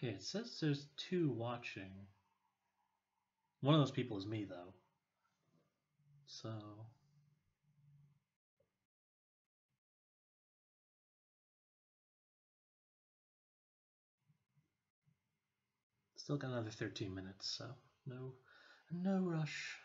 Okay, it says there's 2 watching. One of those people is me, though. So... Still got another 13 minutes, so no rush.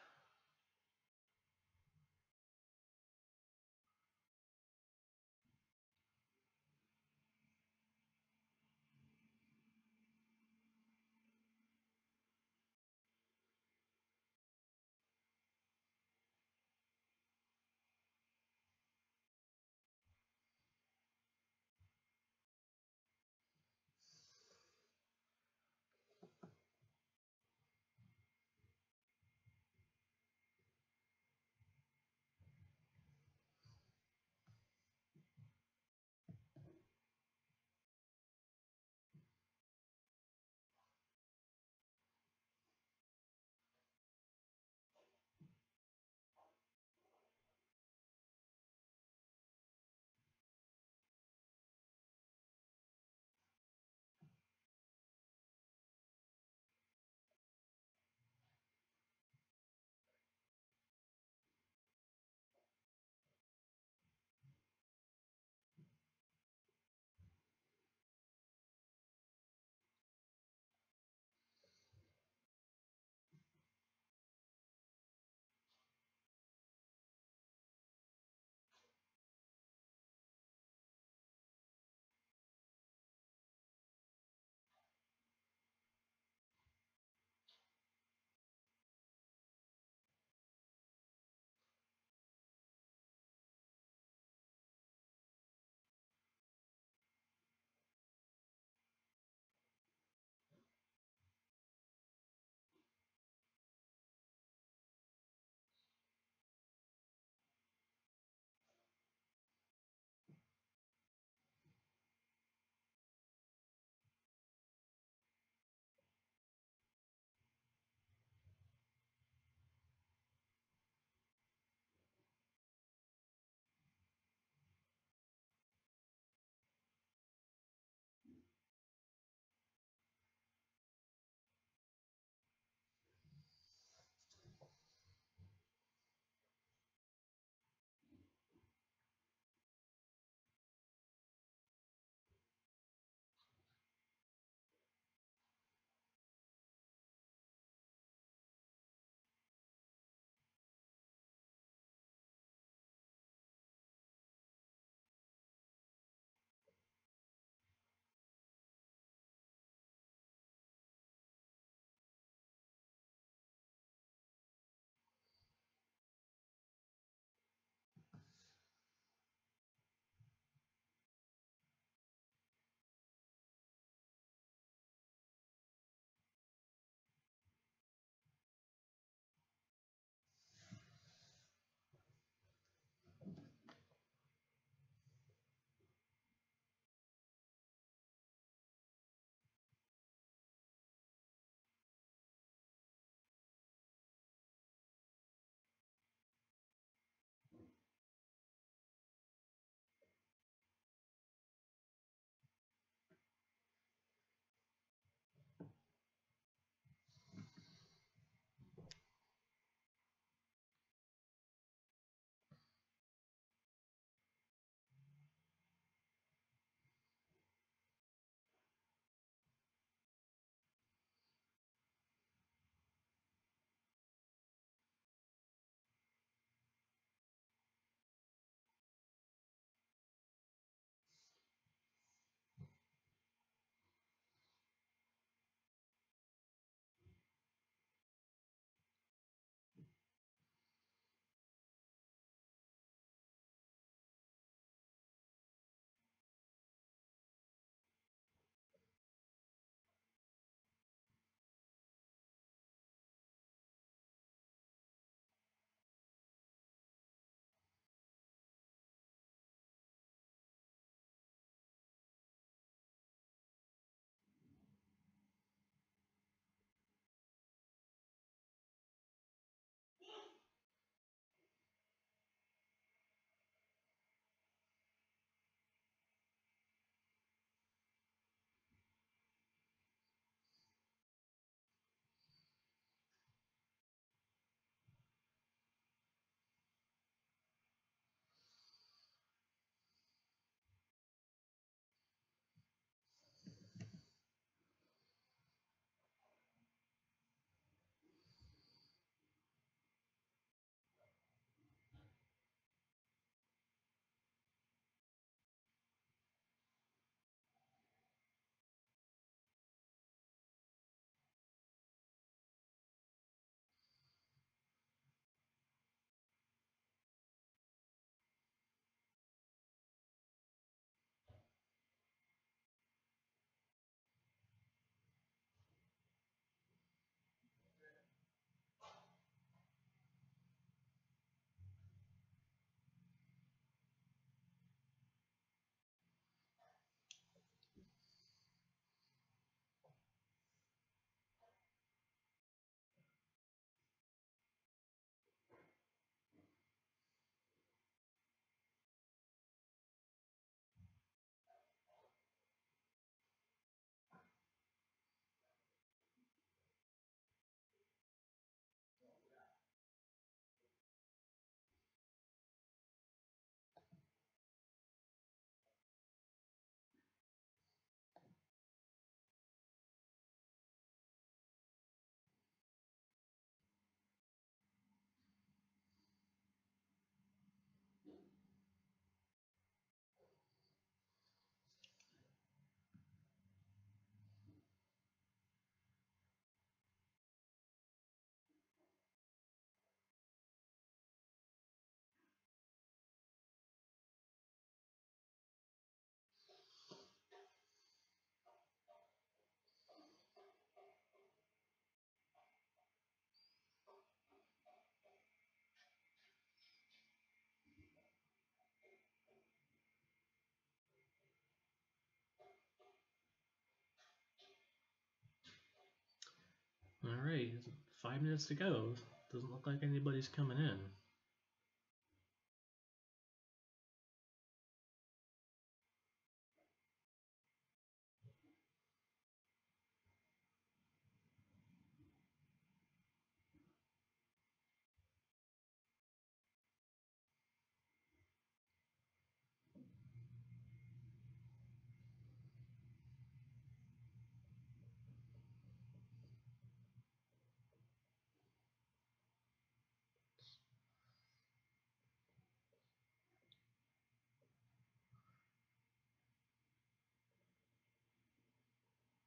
great. 5 minutes to go. Doesn't look like anybody's coming in.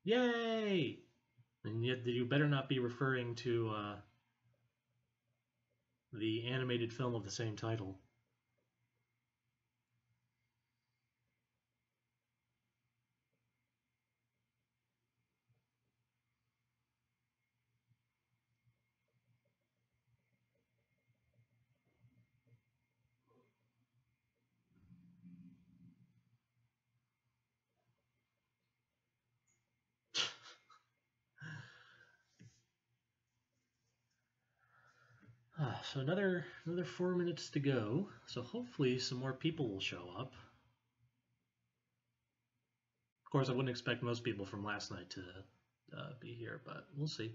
Yay! And yet you better not be referring to the animated film of the same title. So another 4 minutes to go. So hopefully some more people will show up. Of course, I wouldn't expect most people from last night to be here, but we'll see.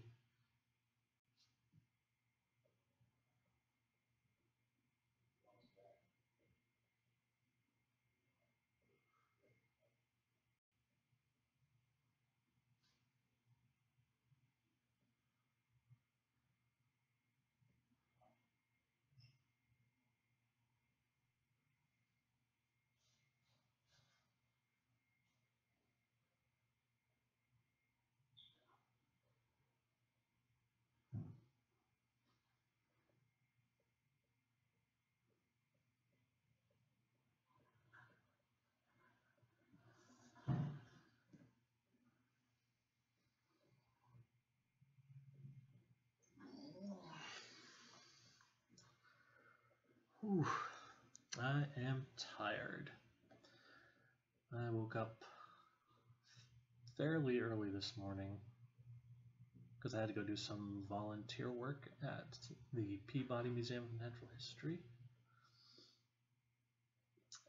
Whew. I am tired. I woke up fairly early this morning because I had to go do some volunteer work at the Peabody Museum of Natural History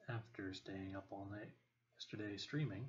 after staying up all night yesterday streaming.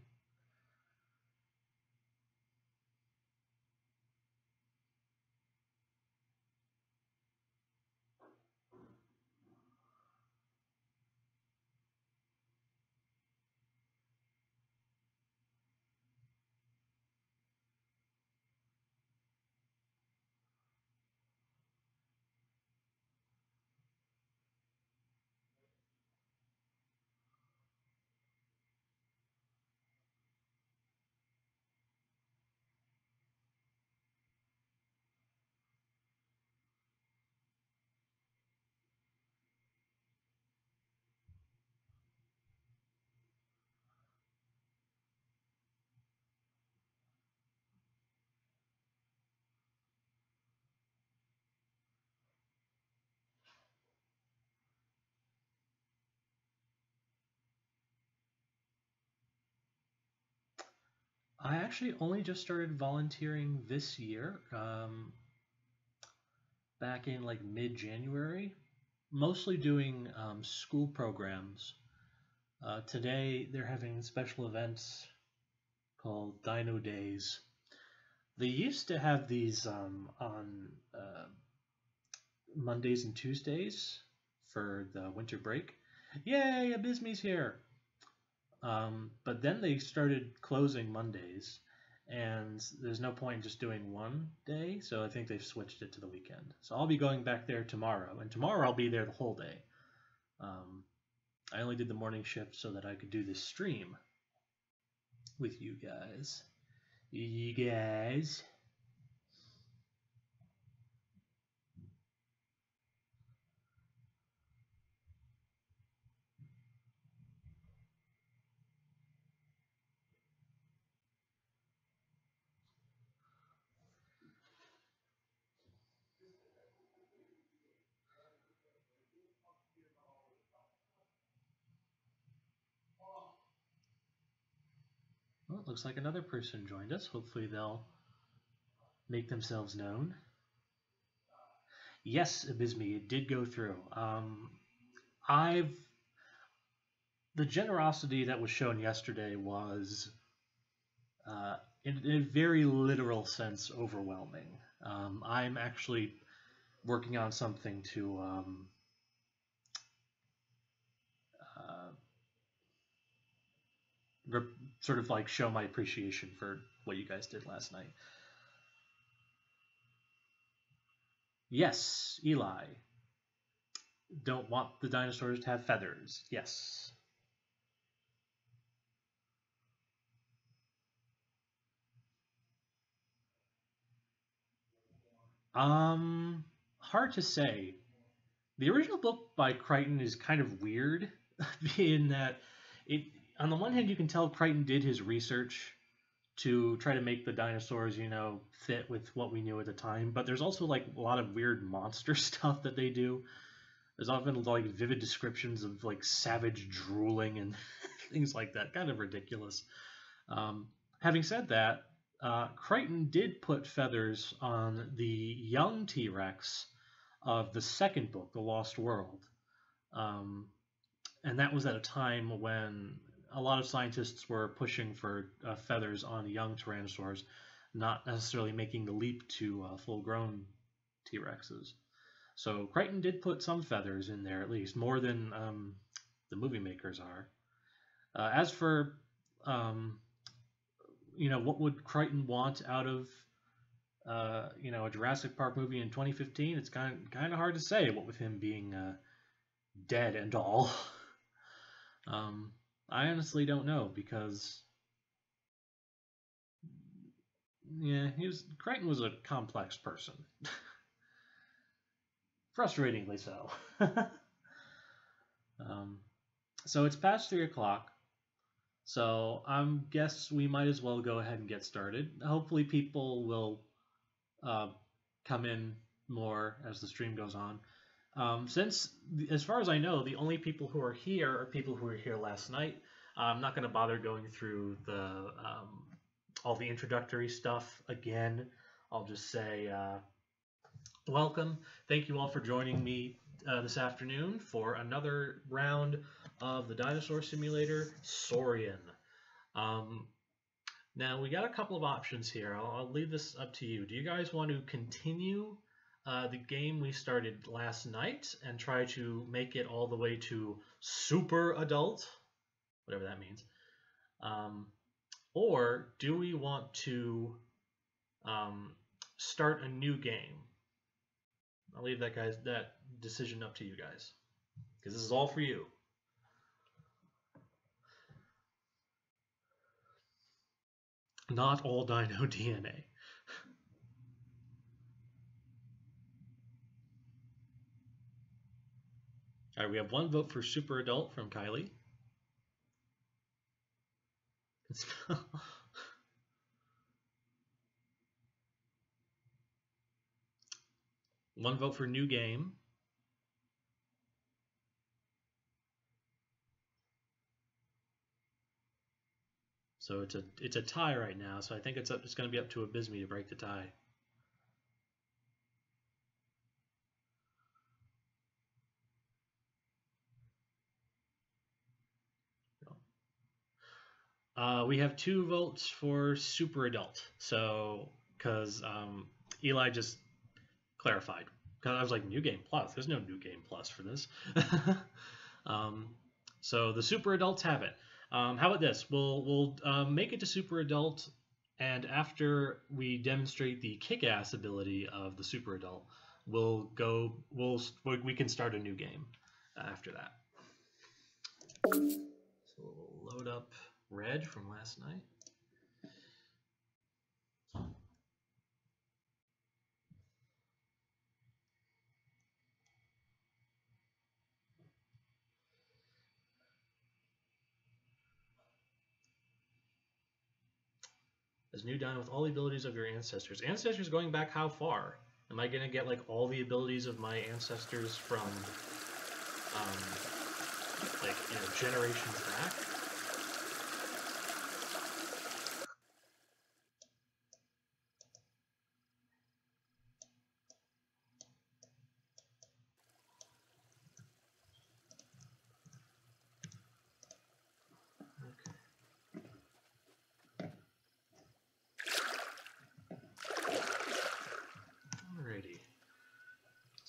I actually only just started volunteering this year, back in like mid-January, mostly doing school programs. Today they're having special events called Dino Days. They used to have these on Mondays and Tuesdays for the winter break. Yay, Abysme's here! But then they started closing Mondays, and there's no point in just doing one day, so I think they've switched it to the weekend. So I'll be going back there tomorrow, and tomorrow I'll be there the whole day. I only did the morning shift so that I could do this stream with you guys. You guys. Well, it looks like another person joined us. Hopefully they'll make themselves known. Yes, Abysme, it did go through. I've the generosity that was shown yesterday was, in a very literal sense, overwhelming. I'm actually working on something to uh, sort of like show my appreciation for what you guys did last night. Yes, Eli. Don't want the dinosaurs to have feathers. Yes. Hard to say. The original book by Crichton is kind of weird in that it on the one hand you can tell Crichton did his research to try to make the dinosaurs, fit with what we knew at the time, but there's also like a lot of weird monster stuff that they do. There's often like vivid descriptions of like savage drooling and things like that. Kind of ridiculous. Having said that, Crichton did put feathers on the young T-Rex of the second book, The Lost World. And that was at a time when a lot of scientists were pushing for feathers on young tyrannosaurs, not necessarily making the leap to full-grown T-Rexes. So Crichton did put some feathers in there, at least more than the movie makers are. As for what would Crichton want out of a Jurassic Park movie in 2015? It's kind of hard to say. What with him being dead and all. I honestly don't know because Crichton was a complex person. Frustratingly so. So it's past 3 o'clock. So I guess we might as well go ahead and get started. Hopefully people will come in more as the stream goes on. Since, as far as I know, the only people who are here are people who were here last night. I'm not going to bother going through all the introductory stuff again. I'll just say welcome. Thank you all for joining me this afternoon for another round of the dinosaur simulator, Saurian. Now, we got a couple of options here. I'll leave this up to you. Do you guys want to continue the game we started last night and try to make it all the way to super adult, whatever that means? Or do we want to start a new game? I'll leave that decision up to you guys, because this is all for you. Not all dino DNA. All right, we have one vote for super adult from Kylie. One vote for new game. So it's a tie right now. So I think it's going to be up to Abysme to break the tie. We have 2 votes for super adult. So because Eli just clarified. Because I was like, New Game Plus. There's no New Game Plus for this. So the super adults have it. How about this? We'll make it to super adult, and after we demonstrate the kick-ass ability of the super adult, we can start a new game after that. So we'll load up Red from last night. As new dino with all the abilities of your ancestors. Ancestors going back how far? Am I gonna get like all the abilities of my ancestors from generations back?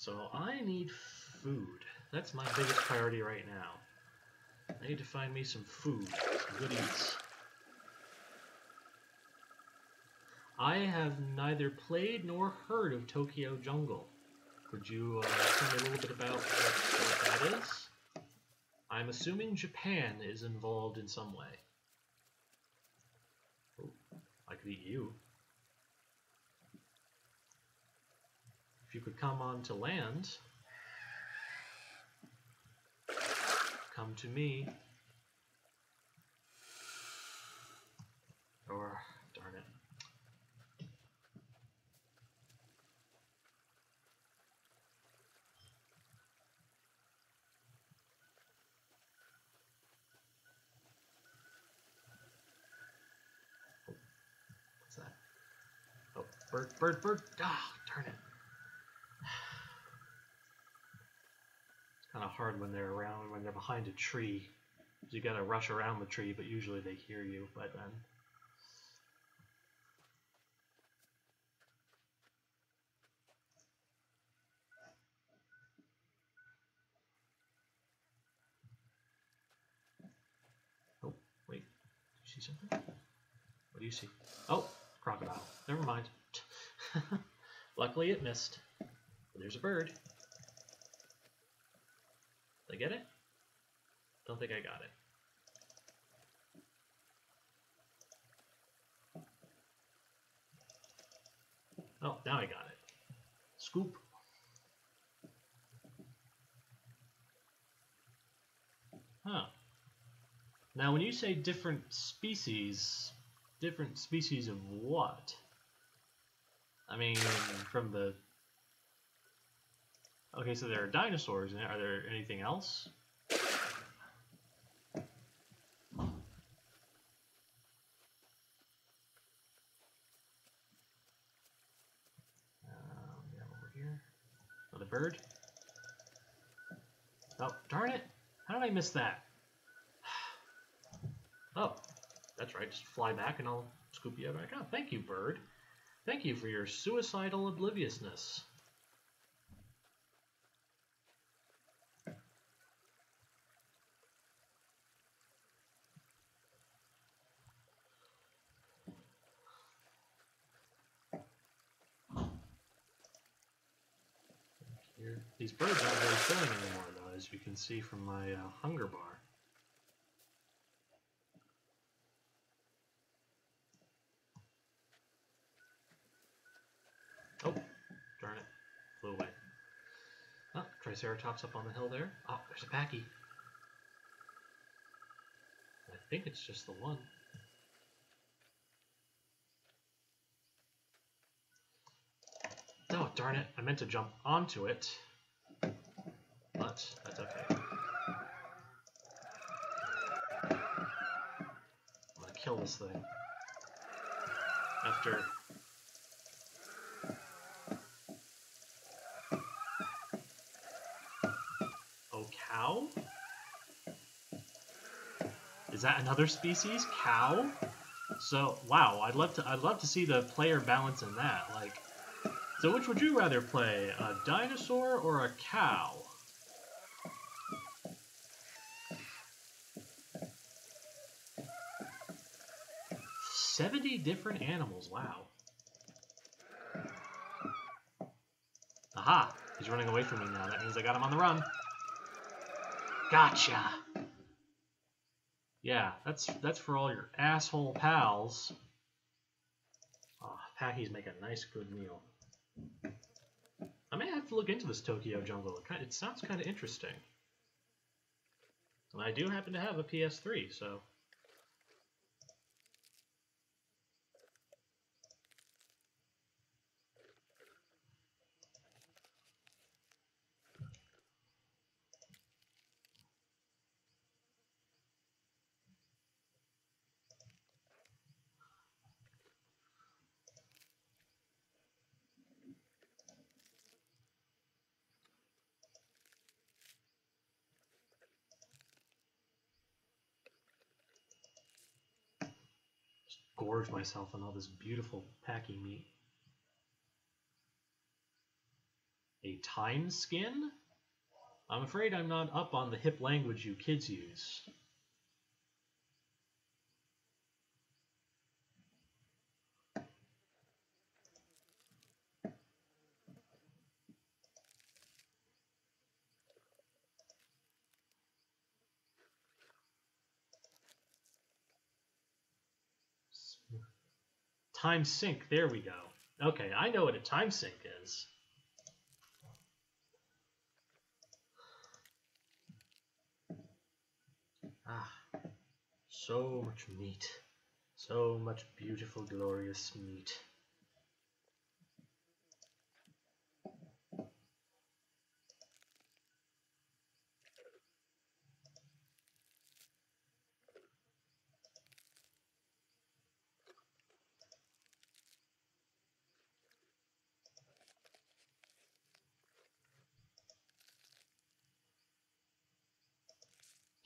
So I need food. That's my biggest priority right now. I need to find me some food, some goodies. I have neither played nor heard of Tokyo Jungle. Could you tell me a little bit about what that is? I'm assuming Japan is involved in some way. Oh, I could eat you. If you could come on to land, come to me. Or, darn it. What's that? Oh, bird. Ah, darn it. It's kind of hard when they're around, when they're behind a tree. You gotta rush around the tree, but usually they hear you by then. Oh, wait. Do you see something? What do you see? Oh, crocodile. Never mind. Luckily it missed. But there's a bird. Did I get it? Don't think I got it. Oh, now I got it. Scoop. Huh. Now when you say different species of what? I mean, from the... Okay, so there are dinosaurs. Are there anything else? We have over here. Another bird. Oh, darn it! How did I miss that? Oh, that's right. Just fly back and I'll scoop you back up. Thank you, bird. Thank you for your suicidal obliviousness. These birds aren't very filling anymore, though, as you can see from my hunger bar. Oh, darn it. Flew away. Oh, Triceratops up on the hill there. Oh, there's a Packy. I think it's just the one. Oh, darn it. I meant to jump onto it. But that's okay. I'm gonna kill this thing. After... Oh, cow? Is that another species? Cow? So, wow, I'd love to see the player balance in that. Like, so which would you rather play, a dinosaur or a cow? $70 different animals, wow. Aha! He's running away from me now. That means I got him on the run. Gotcha! Yeah, that's for all your asshole pals. Oh, Packy's make a nice, good meal. I may have to look into this Tokyo Jungle. It sounds kind of interesting. And I do happen to have a PS3, so... gorge myself on all this beautiful Packy meat. A A time skin? I'm afraid I'm not up on the hip language you kids use. Time sync, there we go. Okay, I know what a time sync is. Ah, so much meat. So much beautiful, glorious meat.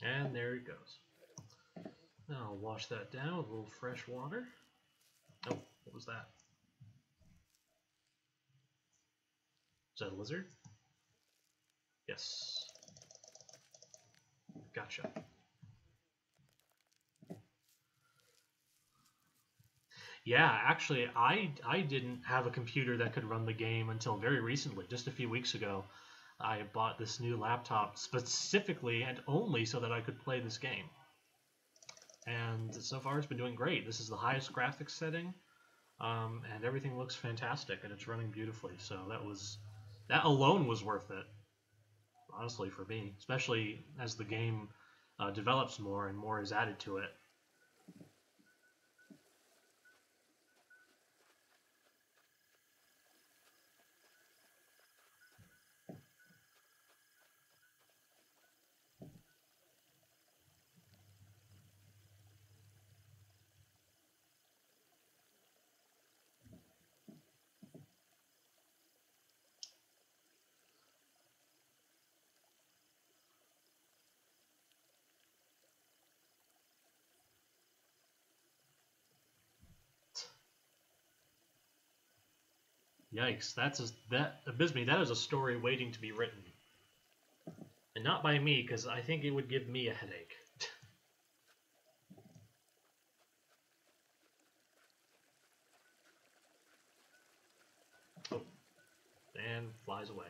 And there it goes. Now I'll wash that down with a little fresh water. Oh, what was that? Is that a lizard? Yes. Gotcha. Yeah, actually, I didn't have a computer that could run the game until very recently. Just a few weeks ago, I bought this new laptop specifically and only so that I could play this game. And so far, it's been doing great. This is the highest graphics setting, and everything looks fantastic, and it's running beautifully. So that alone was worth it, honestly, for me, especially as the game develops more and more is added to it. Yikes! That Abysme. That is a story waiting to be written, and not by me, because I think it would give me a headache. Oh, and flies away.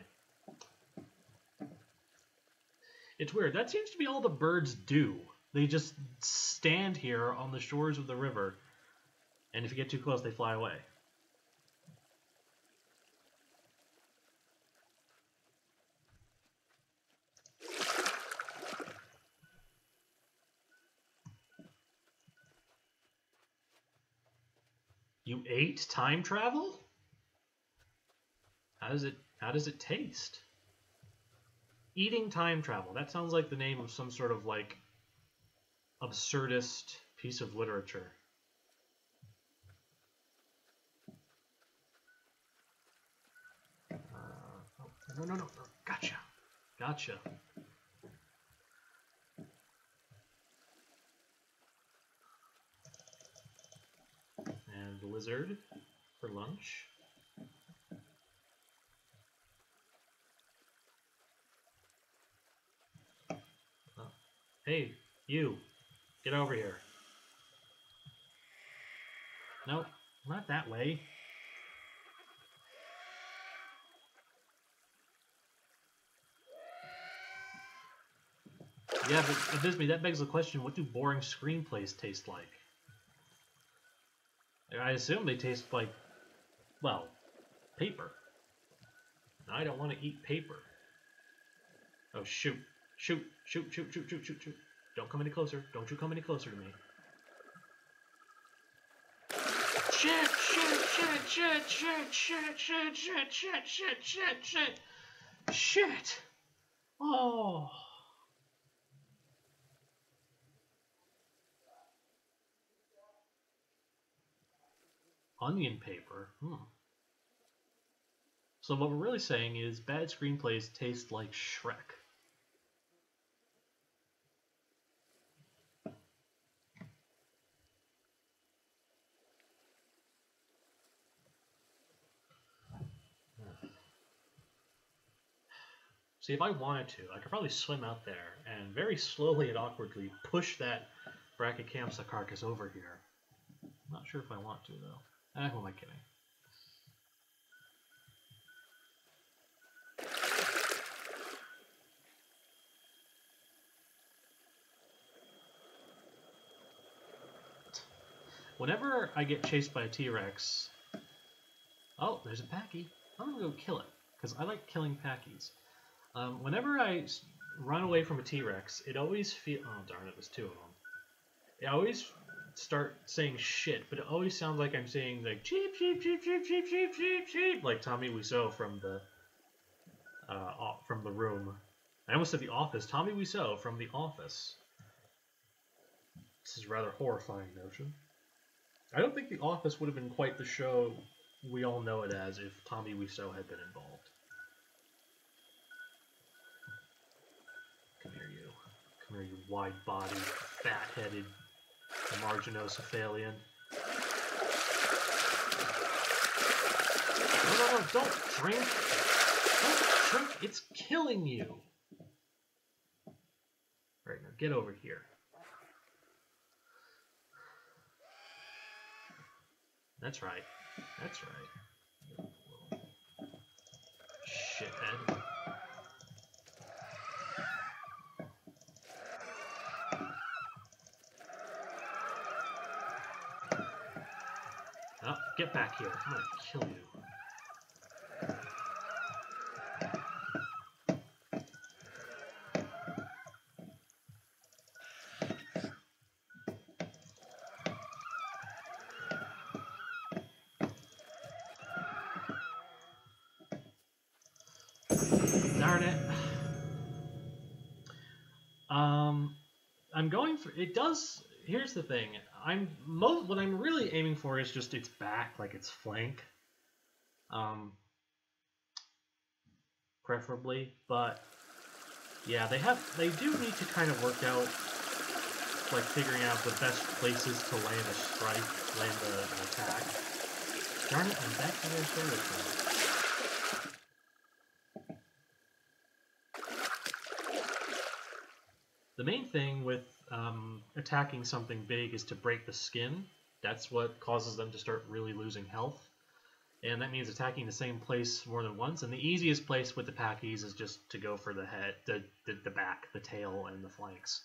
It's weird. That seems to be all the birds do. They just stand here on the shores of the river, and if you get too close, they fly away. You ate time travel? How does it taste? Eating time travel. That sounds like the name of some sort of like absurdist piece of literature. Oh, no. Gotcha. And the lizard for lunch. Hey, you, get over here. Nope, not that way. Yeah, but Abysme, that begs the question, what do boring screenplays taste like? I assume they taste like, well, paper. I don't want to eat paper. Oh, shoot. Shoot. Don't come any closer. Don't you come any closer to me. Shit. Oh. Onion paper. So what we're really saying is bad screenplays taste like Shrek. See, if I wanted to, I could probably swim out there and very slowly and awkwardly push that Brachycampsa carcass over here. I'm not sure if I want to, though. Who am I kidding? Whenever I get chased by a T-Rex... Oh, there's a Packy. I'm going to go kill it, because I like killing Packies. Whenever I run away from a T-Rex, it always feels... Oh, darn it, there's two of them. I always start saying shit, but it always sounds like I'm saying, like, cheep, cheep, cheep, cheep, cheep, cheep, cheep, cheep, like Tommy Wiseau from the Room. I almost said The Office. Tommy Wiseau from The Office. This is a rather horrifying notion. I don't think The Office would have been quite the show we all know it as if Tommy Wiseau had been involved. Come here, you. Come here, you wide-bodied, fat-headed marginocephalian. No, don't drink! Don't drink! It's killing you! Right, now get over here. That's right. That's right. Shithead. Oh, get back here. I'm gonna kill you. Darn it. I'm going for it. Does. Here's the thing. What I'm really aiming for is just its back, like its flank. Preferably, but yeah, they do need to kind of work out, like figuring out the best places to land a strike, land an attack. Darn it, I'm back to where I started from. The main thing with attacking something big is to break the skin. That's what causes them to start really losing health. And that means attacking the same place more than once. And the easiest place with the Packies is just to go for the head, the back, the tail, and the flanks.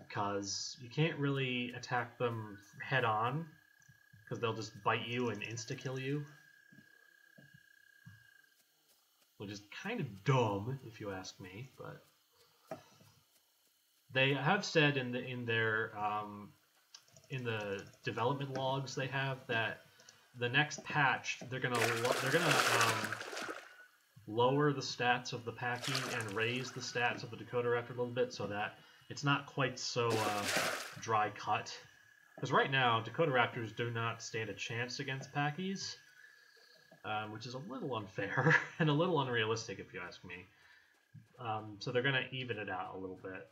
Because you can't really attack them head on, because they'll just bite you and insta-kill you. Which is kind of dumb, if you ask me, but... They have said in the development logs they have that the next patch they're gonna lower the stats of the Packy and raise the stats of the Dakota Raptor a little bit so that it's not quite so dry cut. Because right now Dakota Raptors do not stand a chance against Packies, which is a little unfair and a little unrealistic if you ask me. So they're gonna even it out a little bit.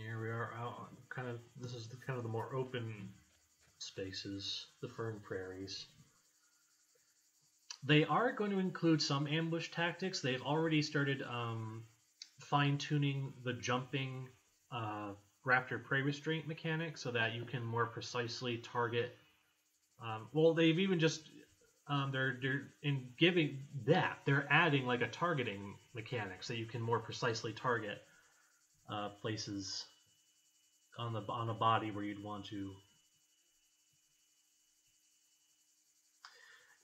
Here we are out kind of, this is kind of the more open spaces, the fern prairies. They are going to include some ambush tactics. They've already started fine-tuning the jumping raptor prey restraint mechanic so that you can more precisely target. Well, they've even just they're adding like a targeting mechanic so you can more precisely target places on a body where you'd want to.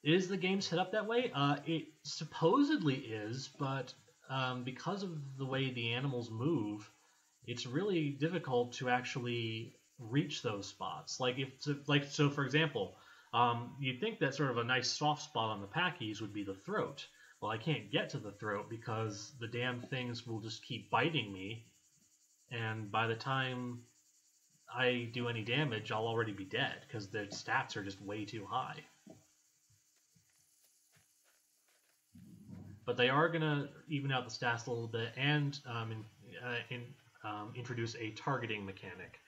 Is the game set up that way? It supposedly is, but because of the way the animals move, it's really difficult to actually reach those spots. So for example, you'd think that sort of a nice soft spot on the Packies would be the throat. Well, I can't get to the throat because the damn things will just keep biting me, and by the time I do any damage, I'll already be dead because their stats are just way too high. But they are going to even out the stats a little bit and introduce a targeting mechanic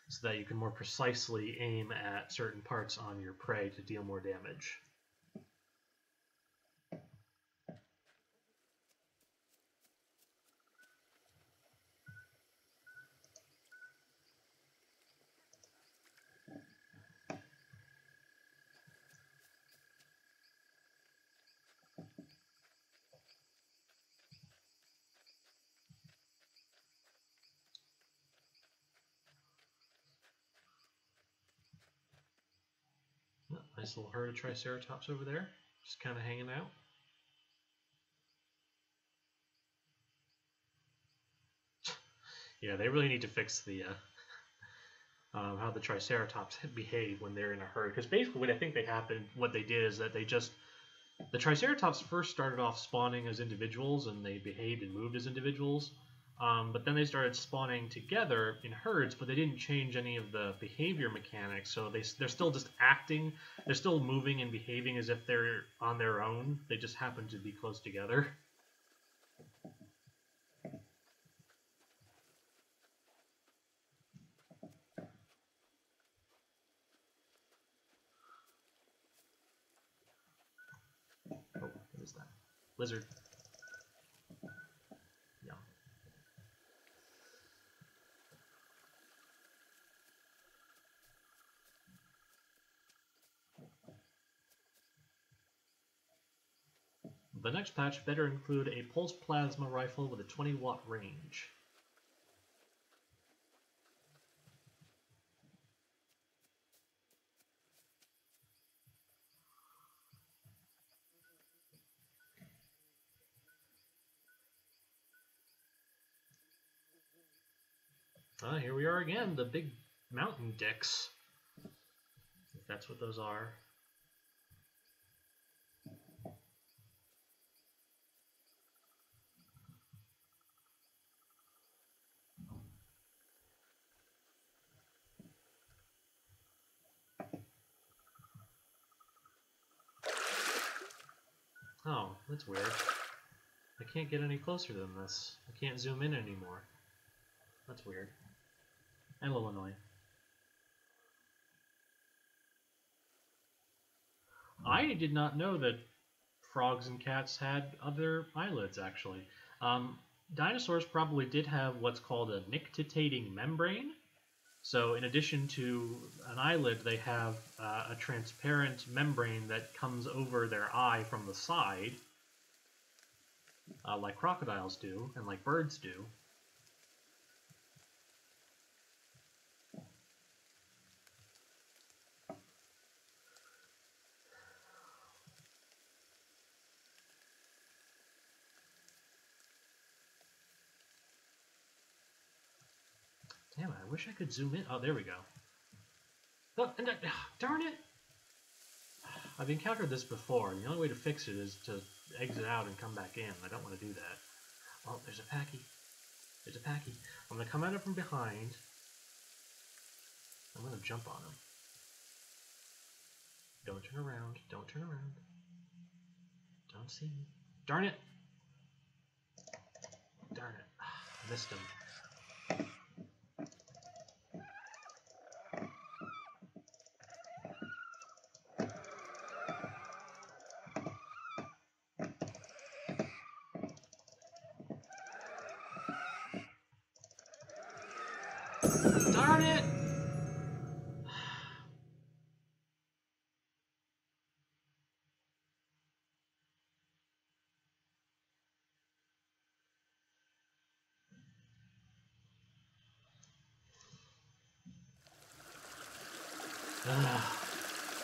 so that you can more precisely aim at certain parts on your prey to deal more damage. Nice little herd of Triceratops over there, just kind of hanging out. Yeah, they really need to fix the how the Triceratops behave when they're in a herd. Because basically what I think what they did is that the Triceratops first started off spawning as individuals, and they behaved and moved as individuals. But then they started spawning together in herds, but they didn't change any of the behavior mechanics. So they're still just acting. They're still moving and behaving as if they're on their own. They just happen to be close together. Oh, what is that? Lizard. Yeah. The next patch better include a pulse plasma rifle with a 20-watt range. Here we are again, the big mountain dicks. If that's what those are. Oh, that's weird. I can't get any closer than this. I can't zoom in anymore. That's weird. And a little annoying. I did not know that frogs and cats had other eyelids, actually. Dinosaurs probably did have what's called a nictitating membrane. So in addition to an eyelid, they have a transparent membrane that comes over their eye from the side, like crocodiles do, and like birds do. Damn it, I wish I could zoom in. Oh, there we go. Oh, darn it! I've encountered this before, and the only way to fix it is to exit out and come back in. I don't want to do that. Oh, there's a packy. There's a packy. I'm going to come at it from behind. I'm going to jump on him. Don't turn around. Don't turn around. Don't see me. Darn it! Darn it. I missed him. Darn it!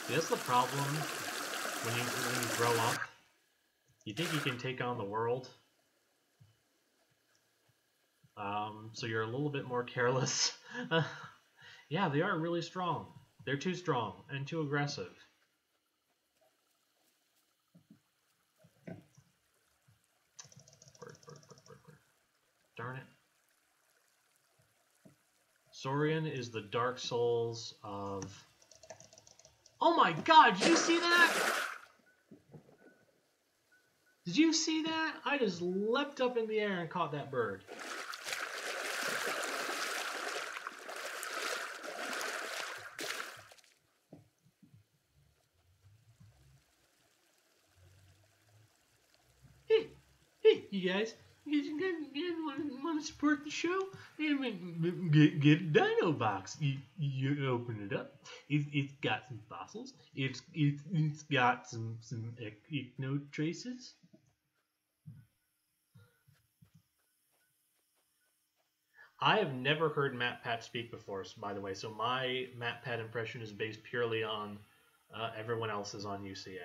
That's the problem when you grow up. You think you can take on the world. So you're a little bit more careless. Yeah, they are really strong. They're too strong and too aggressive. Bird. Darn it. Saurian is the Dark Souls of... Oh my god, did you see that? Did you see that? I just leapt up in the air and caught that bird. Hey, you guys want to support the show? Get a dino box. You open it up. It's got some fossils. It's got some ichno traces. I have never heard MatPat speak before, by the way, so my MatPat impression is based purely on everyone else's on UCA.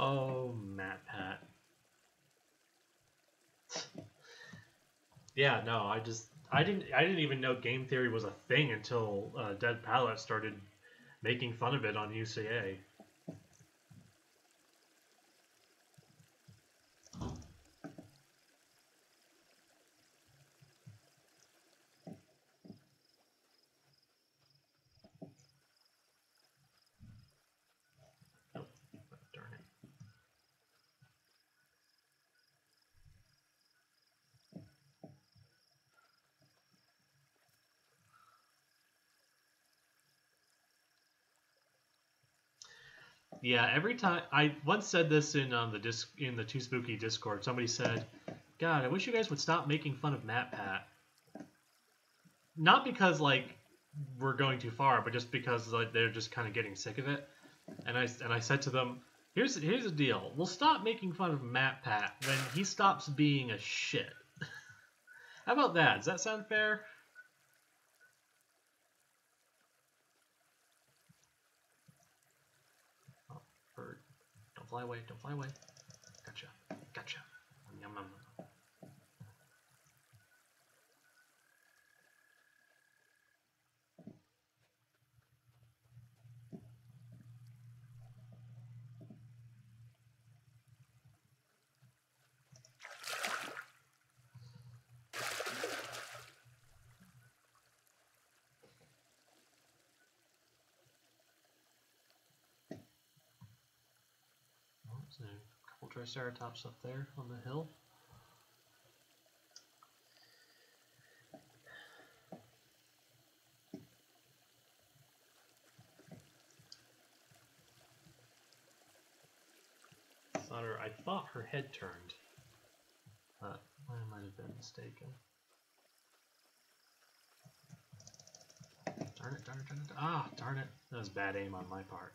Oh, MatPat. Yeah, no, I didn't even know game theory was a thing until Dead Palette started making fun of it on UCA. Oh, darn it. Yeah, every time I once said this in the Too Spooky Discord, somebody said, "God, I wish you guys would stop making fun of MatPat." Not because like we're going too far, but just because like they're just kind of getting sick of it. And I said to them, "Here's the deal. We'll stop making fun of MatPat when he stops being a shit." How about that? Does that sound fair? Oh, bird. Don't fly away. Don't fly away. Gotcha. Gotcha. Yum, yum, yum. Oh, there's a couple Triceratops up there on the hill. I thought her head turned, but I might have been mistaken. Darn it, darn it, darn it. Ah, darn it. That was bad aim on my part.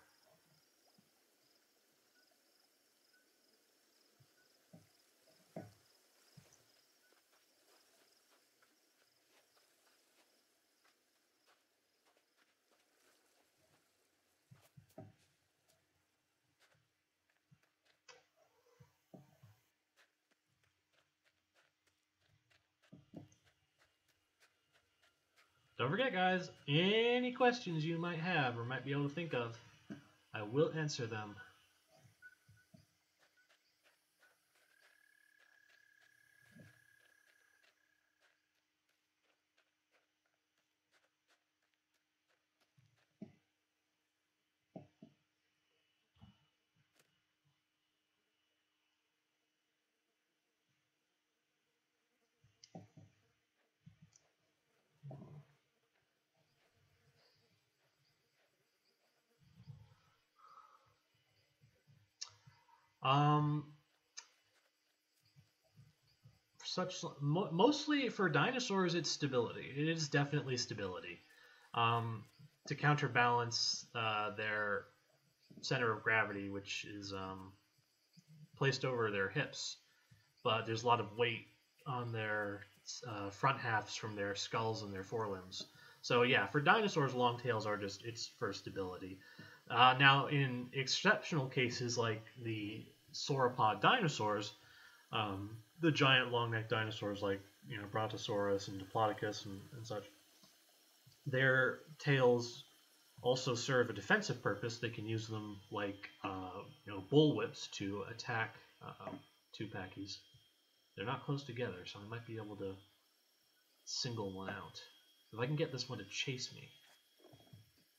Don't forget, guys, any questions you might have or might be able to think of, I will answer them. Mostly for dinosaurs, it's stability. It is definitely stability. To counterbalance their center of gravity, which is placed over their hips, but there's a lot of weight on their front halves from their skulls and their forelimbs. So yeah, for dinosaurs, long tails are it's for stability. Now, in exceptional cases like the sauropod dinosaurs, The giant long-necked dinosaurs like, Brontosaurus and Diplodocus and such, their tails also serve a defensive purpose. They can use them like, bullwhips to attack two-packies. They're not close together, so I might be able to single one out. If I can get this one to chase me,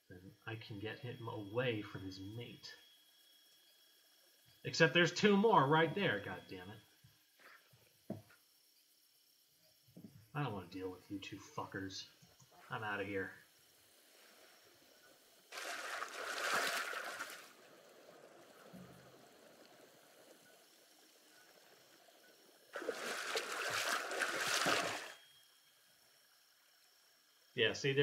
then I can get him away from his mate. Except there's two more right there, god damn it. I don't want to deal with you two fuckers. I'm out of here. Yeah, see,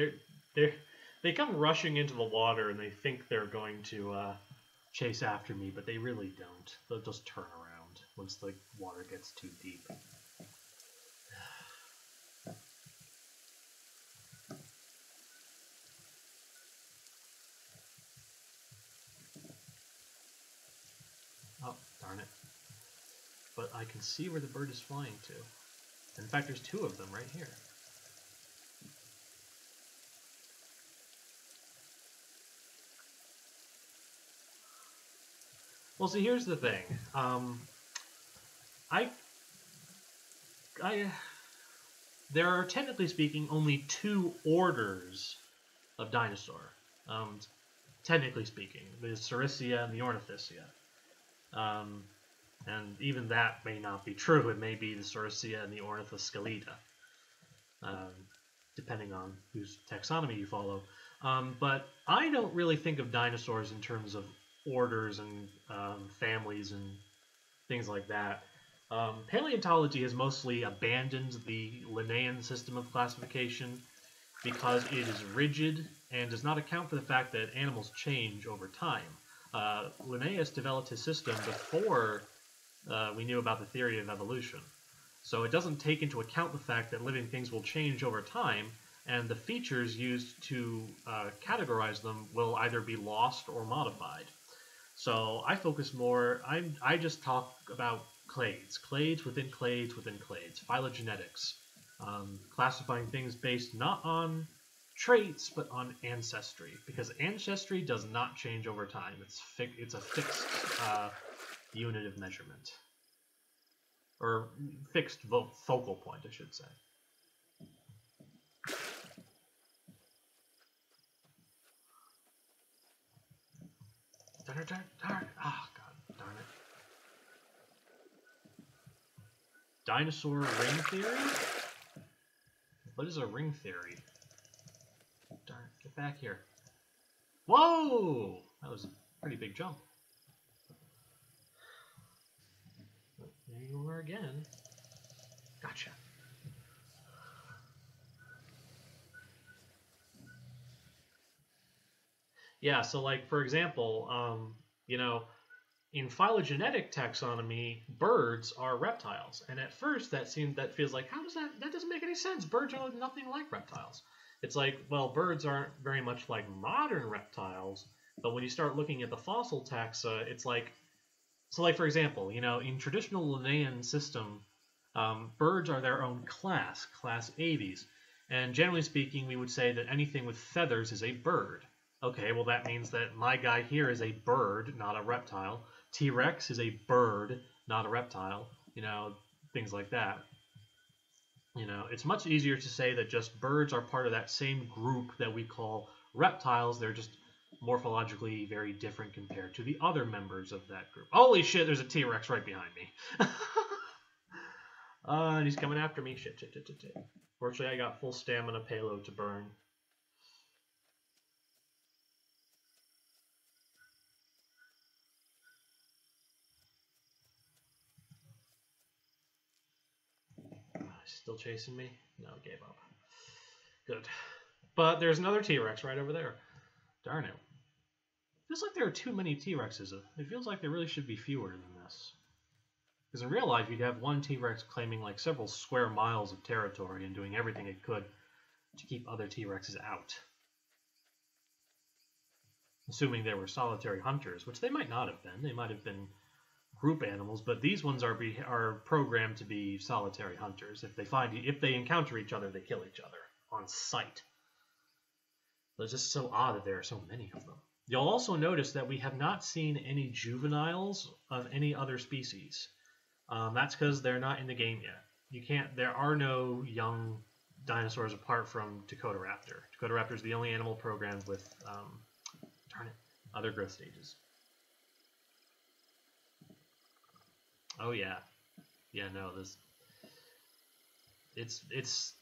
they come rushing into the water and they think they're going to chase after me, but they really don't. They'll just turn around once the water gets too deep. Oh, darn it. But I can see where the bird is flying to. In fact, there's two of them right here. Well, see, here's the thing. There are, technically speaking, only two orders of dinosaur. Technically speaking, the Sauricia and the Ornithicia. And even that may not be true. It may be the Sauricia and the Ornithoscelida, depending on whose taxonomy you follow. But I don't really think of dinosaurs in terms of orders and families and things like that. Paleontology has mostly abandoned the Linnaean system of classification because it is rigid and does not account for the fact that animals change over time. Linnaeus developed his system before we knew about the theory of evolution. So it doesn't take into account the fact that living things will change over time, and the features used to categorize them will either be lost or modified. So I focus more, I just talk about clades. Clades within clades within clades. Phylogenetics. Classifying things based not on traits, but on ancestry. Because ancestry does not change over time. It's a fixed unit of measurement. Or fixed focal point, I should say. Darn. Ah, god darn it. Dinosaur ring theory? What is a ring theory? Darn, get back here. Whoa! That was a pretty big jump. There you are again. Gotcha. Yeah, so like, for example, in phylogenetic taxonomy, birds are reptiles. And at first that feels like, that doesn't make any sense. Birds are nothing like reptiles. It's like, well, birds aren't very much like modern reptiles, but when you start looking at the fossil taxa, it's like, so like, for example, in traditional Linnaean system, birds are their own class Aves. And generally speaking, we would say that anything with feathers is a bird. Okay, well that means that my guy here is a bird, not a reptile. T-Rex is a bird, not a reptile. Things like that. It's much easier to say that just birds are part of that same group that we call reptiles. They're just morphologically very different compared to the other members of that group. Holy shit, there's a T-Rex right behind me. And he's coming after me. Shit. Fortunately, I got full stamina payload to burn. Still chasing me? No, gave up. Good. But there's another T-Rex right over there. Darn it. Feels like there are too many T-Rexes. It feels like there really should be fewer than this. Because in real life, you'd have one T-Rex claiming like several square miles of territory and doing everything it could to keep other T-Rexes out. Assuming they were solitary hunters, which they might not have been. They might have been group animals, but these ones are programmed to be solitary hunters. If they encounter each other, they kill each other on sight. It's just so odd that there are so many of them. You'll also notice that we have not seen any juveniles of any other species. That's because they're not in the game yet. There are no young dinosaurs apart from Dakota Raptor. Dakota Raptor is the only animal programmed with, other growth stages. Oh yeah, no, it's.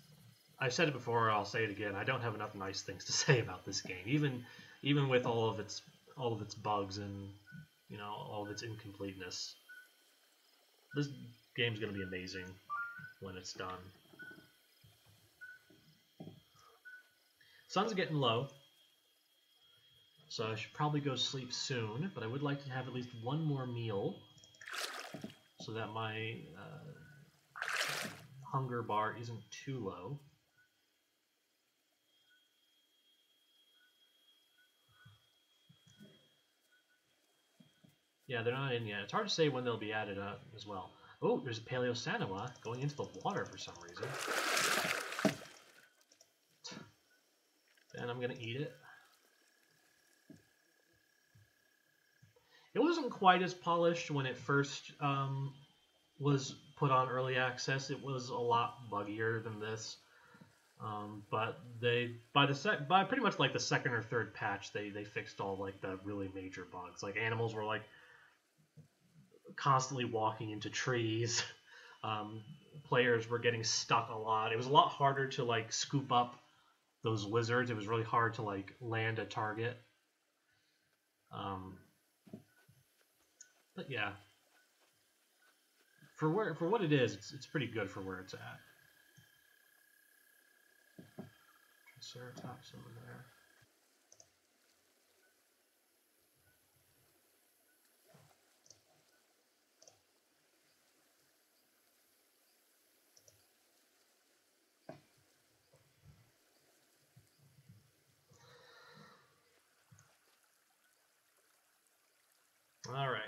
I've said it before. I'll say it again. I don't have enough nice things to say about this game, even with all of its bugs and all of its incompleteness. This game's gonna be amazing when it's done. Sun's getting low, so I should probably go sleep soon. But I would like to have at least one more meal, so that my hunger bar isn't too low. Yeah, they're not in yet. It's hard to say when they'll be added up as well. Oh, there's a Paleosanoa going into the water for some reason. And I'm going to eat it. It wasn't quite as polished when it first was put on early access. It was a lot buggier than this. But by pretty much like the second or third patch, they fixed all like the really major bugs. Like animals were like constantly walking into trees. Players were getting stuck a lot. It was a lot harder to like scoop up those lizards. It was really hard to like land a target. But yeah, for what it is, it's pretty good for where it's at. Triceratops over there. All right.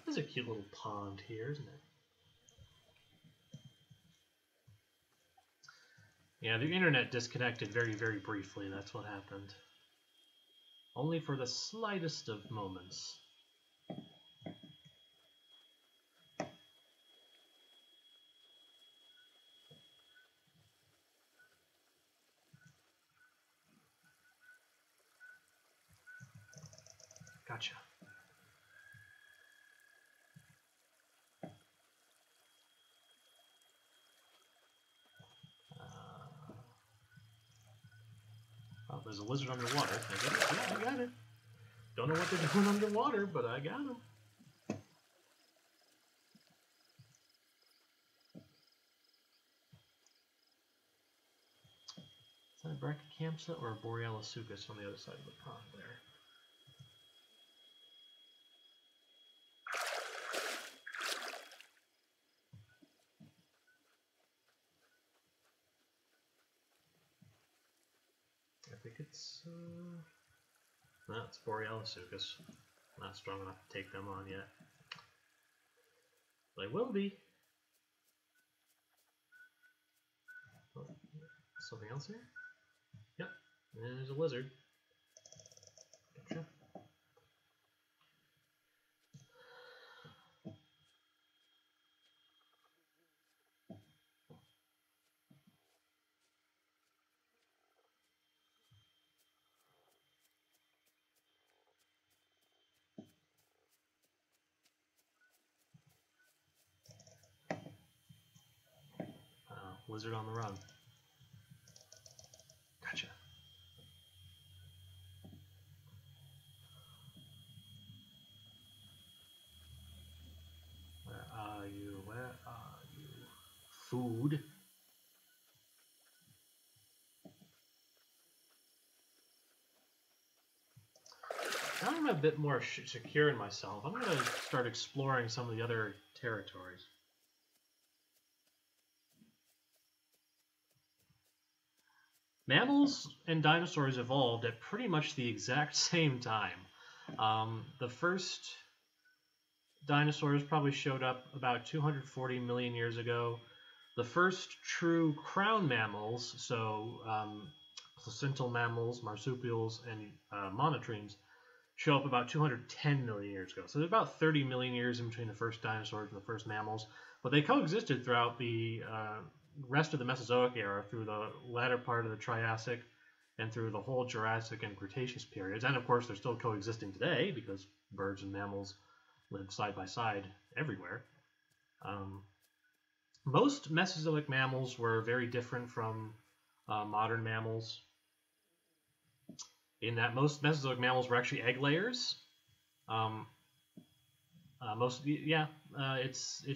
There's a cute little pond here, isn't it? Yeah, the internet disconnected very, very briefly. That's what happened. Only for the slightest of moments. Gotcha. Oh, there's a lizard underwater. I get it. Yeah, I got it. Don't know what they're doing underwater, but I got them. Is that a Brachycampsa or a Borealisuchus on the other side of the pond there? I think it's no, it's Borealisuchus. Not strong enough to take them on yet. They will be. Oh, something else here? Yep, and there's a lizard. Gotcha. lizard on the run. Gotcha. Where are you? Where are you? Food. Now I'm a bit more secure in myself. I'm going to start exploring some of the other territories. Mammals and dinosaurs evolved at pretty much the exact same time. The first dinosaurs probably showed up about 240 million years ago. The first true crown mammals, so placental mammals, marsupials, and monotremes, show up about 210 million years ago. So there's about 30 million years in between the first dinosaurs and the first mammals. But they coexisted throughout the rest of the Mesozoic era, through the latter part of the Triassic and through the whole Jurassic and Cretaceous periods. And of course, they're still coexisting today because birds and mammals live side by side everywhere. Most Mesozoic mammals were very different from modern mammals, in that most Mesozoic mammals were actually egg layers.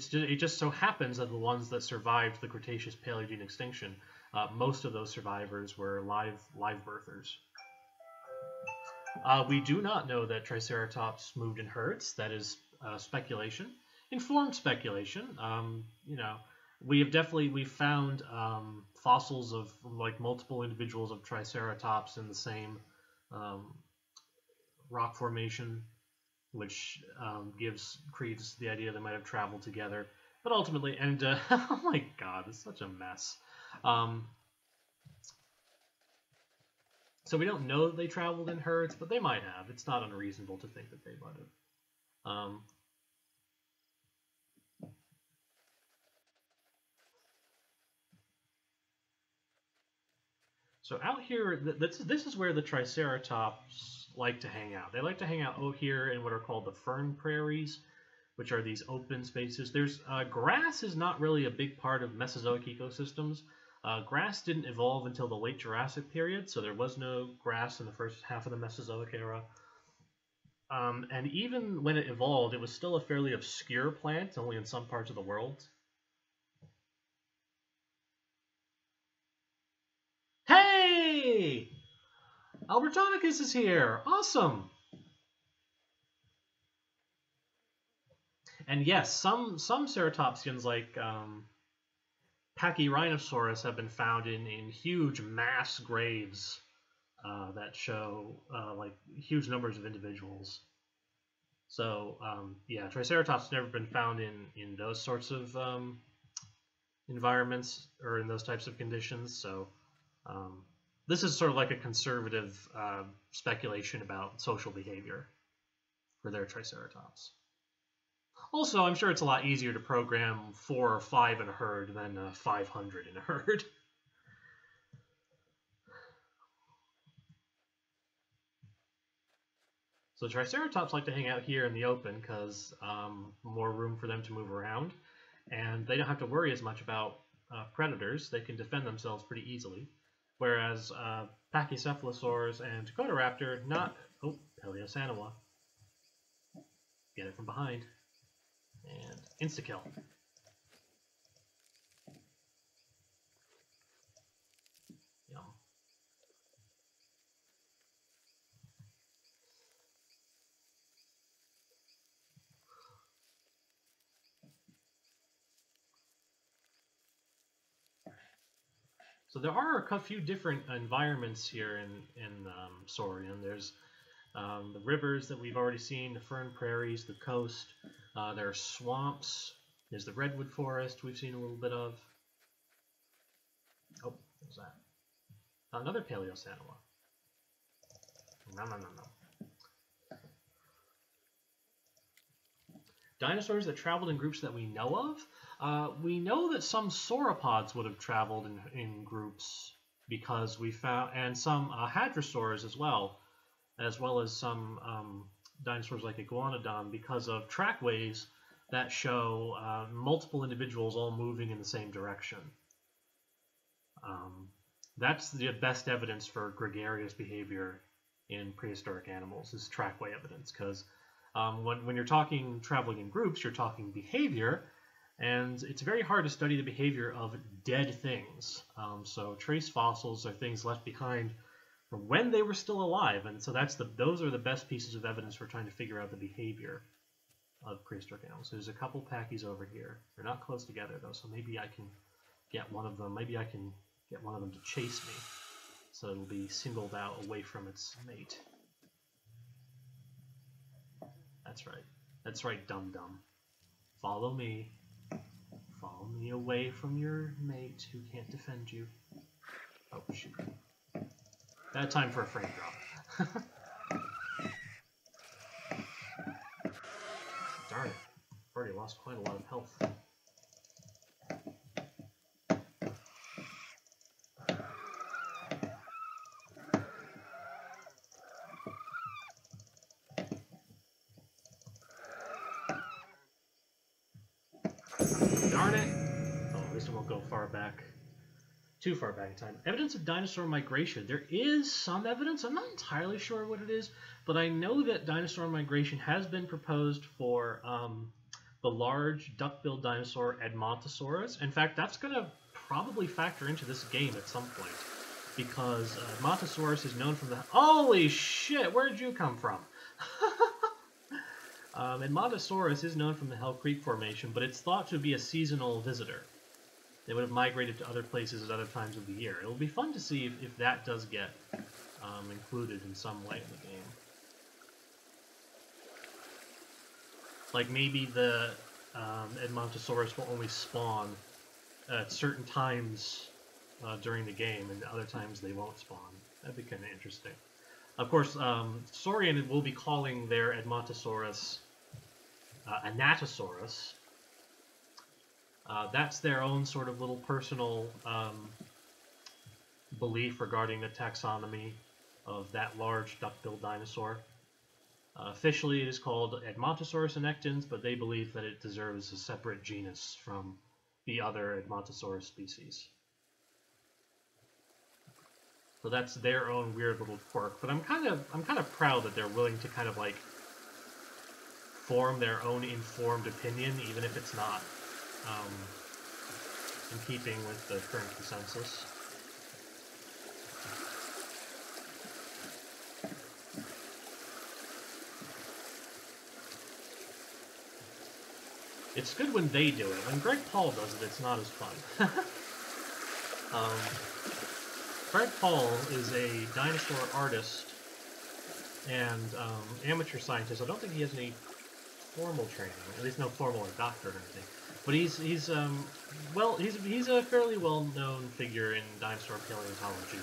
It just so happens that the ones that survived the Cretaceous Paleogene extinction, most of those survivors were live birthers. We do not know that Triceratops moved in herds. That is speculation, informed speculation. We've found fossils of like multiple individuals of Triceratops in the same rock formation, which gives credence to the idea they might have traveled together. But ultimately, oh my god, it's such a mess. So we don't know that they traveled in herds, but they might have. It's not unreasonable to think that they might have. So out here, this is where the Triceratops like to hang out. They like to hang out out here in what are called the fern prairies, which are these open spaces. There's grass is not really a big part of Mesozoic ecosystems. Grass didn't evolve until the late Jurassic period, so there was no grass in the first half of the Mesozoic era. And even when it evolved, it was still a fairly obscure plant, only in some parts of the world. Hey! Albertonicus is here! Awesome! And yes, some ceratopsians, like Pachyrhinosaurus, have been found in huge mass graves that show like huge numbers of individuals. So yeah, Triceratops has never been found in those sorts of environments or in those types of conditions. So this is sort of like a conservative speculation about social behavior for their Triceratops. Also, I'm sure it's a lot easier to program 4 or 5 in a herd than 500 in a herd. So Triceratops like to hang out here in the open because more room for them to move around, and they don't have to worry as much about predators. They can defend themselves pretty easily. Whereas Pachycephalosaurs and Raptor, not... Oh, Paleosanoa. Get it from behind. And insta-kill. Yum. So there are a few different environments here in Saurian. There's the rivers that we've already seen, the fern prairies, the coast. There are swamps. There's the redwood forest we've seen a little bit of. Oh, what was that? Another Paleosanoa. No. Dinosaurs that traveled in groups that we know of. We know that some sauropods would have traveled in groups because we found, and some hadrosaurs as well as some dinosaurs like Iguanodon, because of trackways that show multiple individuals all moving in the same direction. That's the best evidence for gregarious behavior in prehistoric animals, is trackway evidence, because when you're talking traveling in groups, you're talking behavior, and it's very hard to study the behavior of dead things. So trace fossils are things left behind from when they were still alive, and so those are the best pieces of evidence for trying to figure out the behavior of prehistoric animals. There's a couple packies over here. They're not close together though, so maybe I can get one of them. Maybe I can get one of them to chase me, so it'll be singled out away from its mate. That's right. That's right, dum-dum. Follow me. Follow me away from your mate who can't defend you. Oh, shoot. Bad time for a frame drop. Darn it. I've already lost quite a lot of health. Darn it! Oh, at least it won't go far back. Too far back in time. Evidence of dinosaur migration. There is some evidence. I'm not entirely sure what it is, but I know that dinosaur migration has been proposed for the large duck-billed dinosaur Edmontosaurus. In fact, that's going to probably factor into this game at some point, because Edmontosaurus is known from the... Holy shit! Where did you come from? Edmontosaurus is known from the Hell Creek Formation, but it's thought to be a seasonal visitor. They would have migrated to other places at other times of the year. It'll be fun to see if that does get included in some way in the game. Like maybe the Edmontosaurus will only spawn at certain times during the game, and other times they won't spawn. That'd be kind of interesting. Of course, Saurian will be calling their Edmontosaurus Anatosaurus. That's their own sort of little personal belief regarding the taxonomy of that large duck-billed dinosaur. Officially, it is called Edmontosaurus annectens, but they believe that it deserves a separate genus from the other Edmontosaurus species. So that's their own weird little quirk. But I'm kind of proud that they're willing to kind of like form their own informed opinion, even if it's not in keeping with the current consensus. It's good when they do it. When Greg Paul does it, it's not as fun. Greg Paul is a dinosaur artist and amateur scientist. I don't think he has any formal training, at least no formal doctorate or anything. But he's a fairly well-known figure in dinosaur paleontology.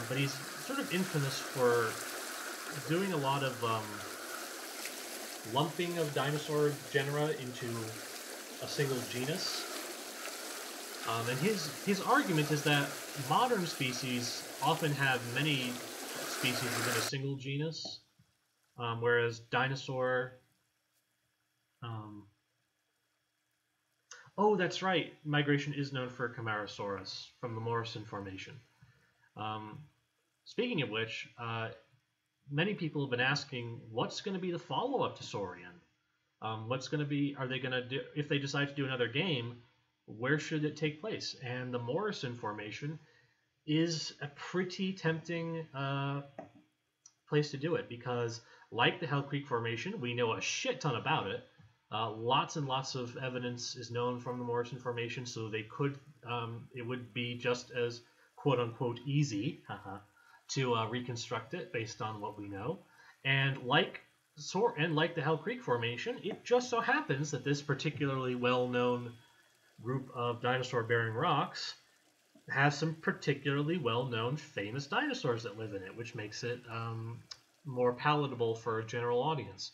But he's sort of infamous for doing a lot of lumping of dinosaur genera into a single genus. And his argument is that modern species often have many species within a single genus, whereas dinosaur... Oh, that's right. Migration is known for Camarasaurus from the Morrison Formation. Speaking of which, many people have been asking, what's going to be the follow-up to Saurian? What's going to be, are they going to do, if they decide to do another game, where should it take place? And the Morrison Formation is a pretty tempting place to do it, because like the Hell Creek Formation, we know a shit ton about it. Lots and lots of evidence is known from the Morrison Formation, so they could, it would be just as quote-unquote easy to reconstruct it based on what we know. And like the Hell Creek Formation, it just so happens that this particularly well-known group of dinosaur-bearing rocks has some particularly well-known famous dinosaurs that live in it, which makes it more palatable for a general audience.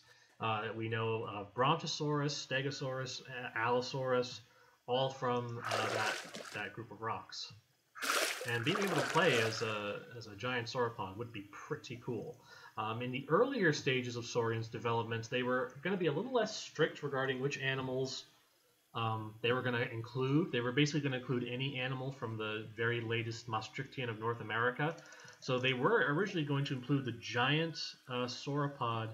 We know Brontosaurus, Stegosaurus, Allosaurus, all from that group of rocks. And being able to play as a giant sauropod would be pretty cool. In the earlier stages of Saurian's development, they were going to be a little less strict regarding which animals They were basically going to include any animal from the very latest Maastrichtian of North America. So they were originally going to include the giant sauropod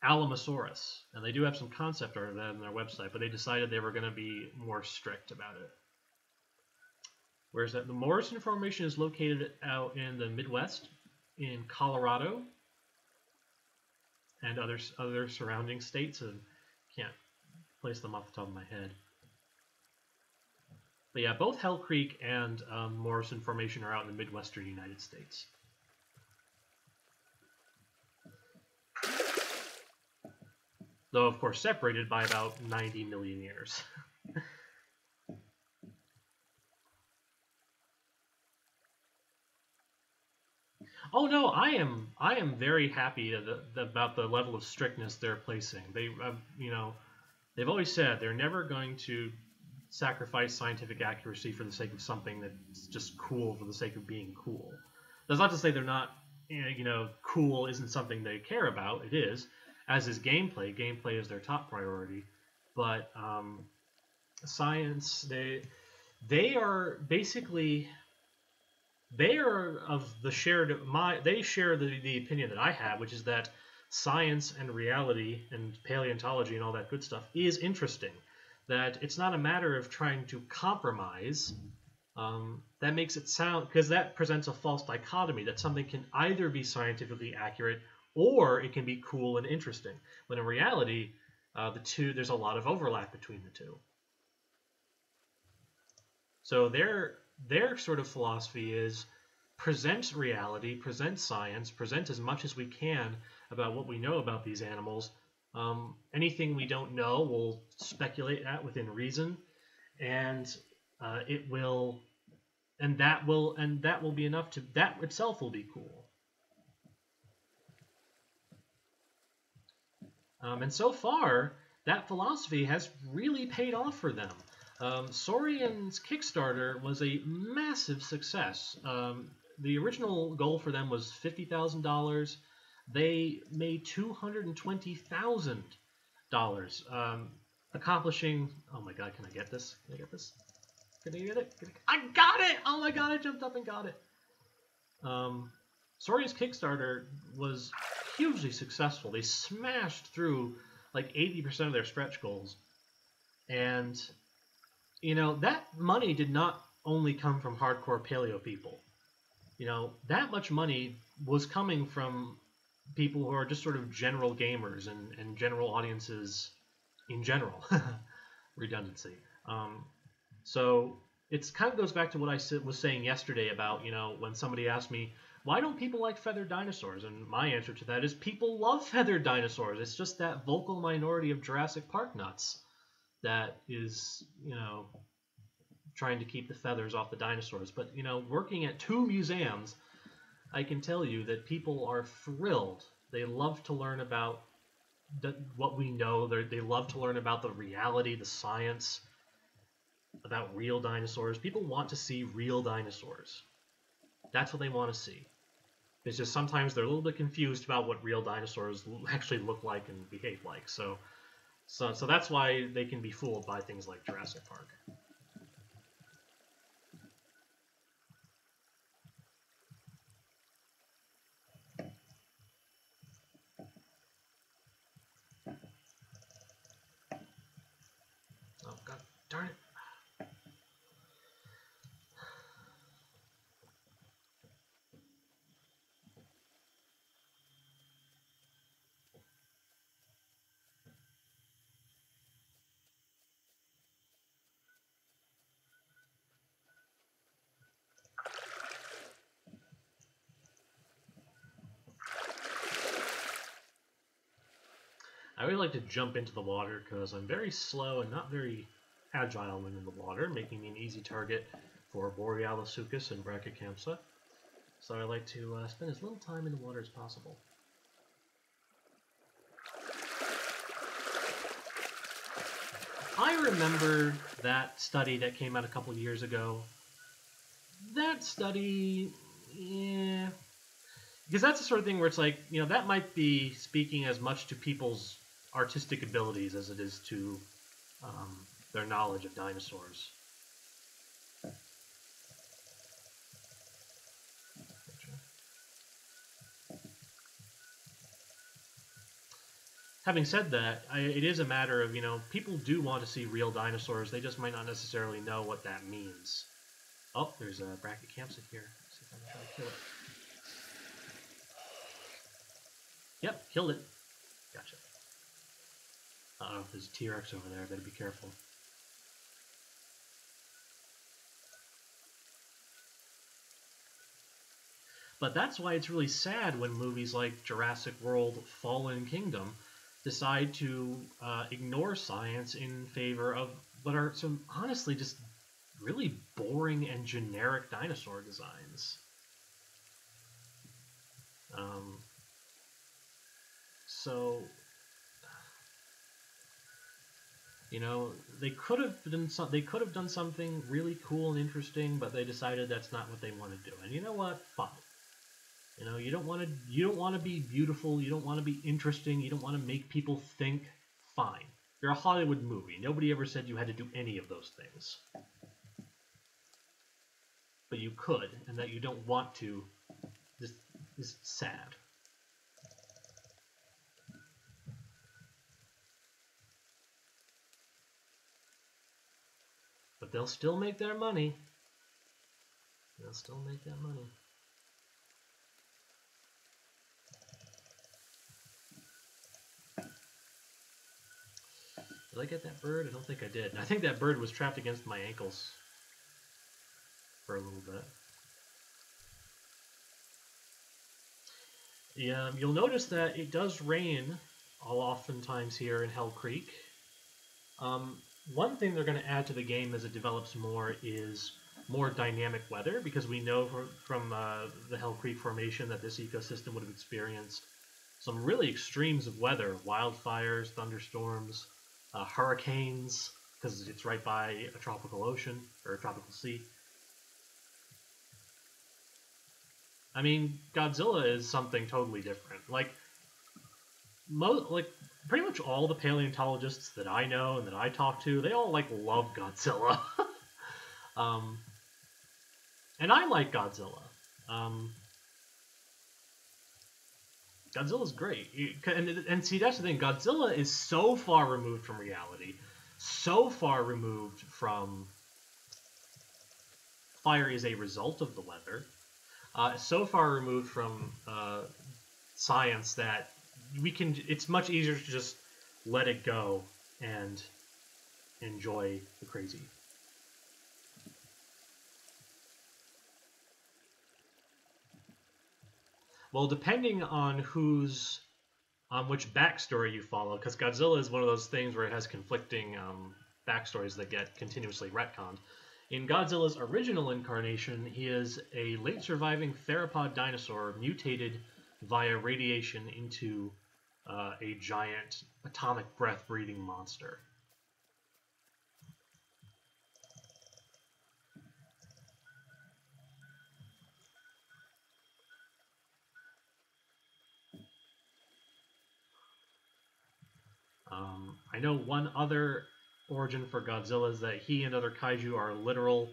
Alamosaurus, and they do have some concept art of that on their website, but they decided they were going to be more strict about it. Whereas the Morrison Formation is located out in the Midwest, in Colorado, and other surrounding states, and can't place them off the top of my head. But yeah, both Hell Creek and Morrison Formation are out in the Midwestern United States. Though, of course, separated by about 90 million years. Oh no, I am very happy about the level of strictness they're placing. They've always said they're never going to sacrifice scientific accuracy for the sake of something that's just cool for the sake of being cool. That's not to say they're not, cool isn't something they care about. It is, as is gameplay. Gameplay is their top priority. But science, they are basically, they are of the shared, they share the opinion that I have, which is that science and reality and paleontology and all that good stuff is interesting. That it's not a matter of trying to compromise. That makes it sound, because that presents a false dichotomy that something can either be scientifically accurate or it can be cool and interesting. When in reality, there's a lot of overlap between the two. So their sort of philosophy is present reality, present science, present as much as we can about what we know about these animals. Anything we don't know, we'll speculate at within reason, and that will be enough to, that itself will be cool. And so far, that philosophy has really paid off for them. Saurian's Kickstarter was a massive success. The original goal for them was $50,000. They made $220,000, accomplishing. Oh my God! Can I get this? Can I get this? Can I get it? I got it! Oh my God! I jumped up and got it. Saurian's Kickstarter was hugely successful. They smashed through like 80% of their stretch goals, and that money did not only come from hardcore paleo people. That much money was coming from people who are just sort of general gamers and general audiences in general. Redundancy. So it kind of goes back to what I was saying yesterday about, when somebody asked me, why don't people like feathered dinosaurs? And my answer to that is people love feathered dinosaurs. It's just that vocal minority of Jurassic Park nuts that is, trying to keep the feathers off the dinosaurs. But, working at 2 museums, I can tell you that people are thrilled. They love to learn about what we know. They love to learn about the reality, the science, about real dinosaurs. People want to see real dinosaurs. That's what they want to see. It's just sometimes they're a little bit confused about what real dinosaurs actually look like and behave like. So that's why they can be fooled by things like Jurassic Park. Oh, God darn it. I really like to jump into the water because I'm very slow and not very agile when in the water, making me an easy target for Borealisuchus and Brachycampsa. So I like to spend as little time in the water as possible. I remember that study that came out a couple years ago. That study, yeah, because that's the sort of thing where it's like, that might be speaking as much to people's artistic abilities as it is to their knowledge of dinosaurs. Having said that, it is a matter of, people do want to see real dinosaurs. They just might not necessarily know what that means. Oh, there's a bracket campsite here. Let's see if I can try to kill it. Yep, killed it. Gotcha. Uh-oh, there's a T-Rex over there. I better be careful. But that's why it's really sad when movies like Jurassic World: Fallen Kingdom decide to ignore science in favor of what are some, honestly, just really boring and generic dinosaur designs. So, they could have done something really cool and interesting, but they decided that's not what they want to do. And you know what? Fine. You don't want to be beautiful. You don't want to be interesting. You don't want to make people think. Fine. You're a Hollywood movie. Nobody ever said you had to do any of those things. But you could, and that you don't want to is sad. But they'll still make their money. They'll still make that money. Did I get that bird? I don't think I did. I think that bird was trapped against my ankles for a little bit. Yeah, you'll notice that it does rain oftentimes here in Hell Creek. One thing they're going to add to the game as it develops more is more dynamic weather, because we know from the Hell Creek Formation that this ecosystem would have experienced some really extremes of weather: wildfires, thunderstorms, hurricanes, because it's right by a tropical ocean or a tropical sea. I mean, Godzilla is something totally different. Pretty much all the paleontologists that I know and that I talk to, they all love Godzilla. And I like Godzilla. Godzilla's great. And see, that's the thing. Godzilla is so far removed from reality, so far removed from fire is a result of the weather, so far removed from science that it's much easier to just let it go and enjoy the crazy. Well, depending on which backstory you follow, because Godzilla is one of those things where it has conflicting backstories that get continuously retconned. In Godzilla's original incarnation, he is a late surviving theropod dinosaur mutated via radiation into a giant atomic breath breathing monster. I know one other origin for Godzilla is that he and other kaiju are literal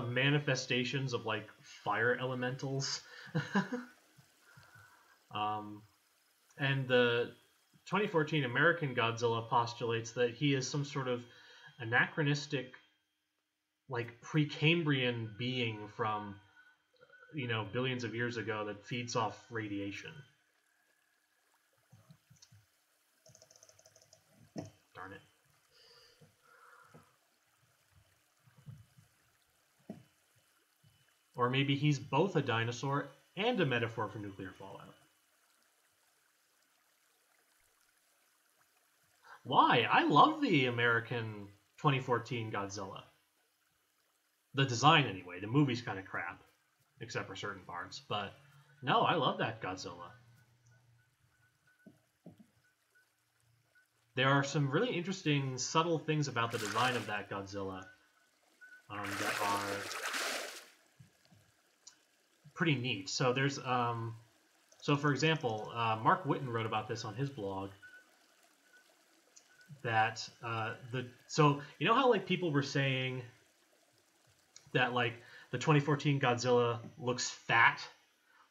manifestations of fire elementals. And the 2014 American Godzilla postulates that he is some sort of anachronistic, Precambrian being from, billions of years ago that feeds off radiation. Darn it. Or maybe he's both a dinosaur and a metaphor for nuclear fallout. Why? I love the American 2014 Godzilla. The design, anyway. The movie's kind of crap, except for certain parts. But no, I love that Godzilla. There are some really interesting, subtle things about the design of that Godzilla that are pretty neat. So there's, so for example, Mark Witten wrote about this on his blog. that so you know how like people were saying that like the 2014 Godzilla looks fat?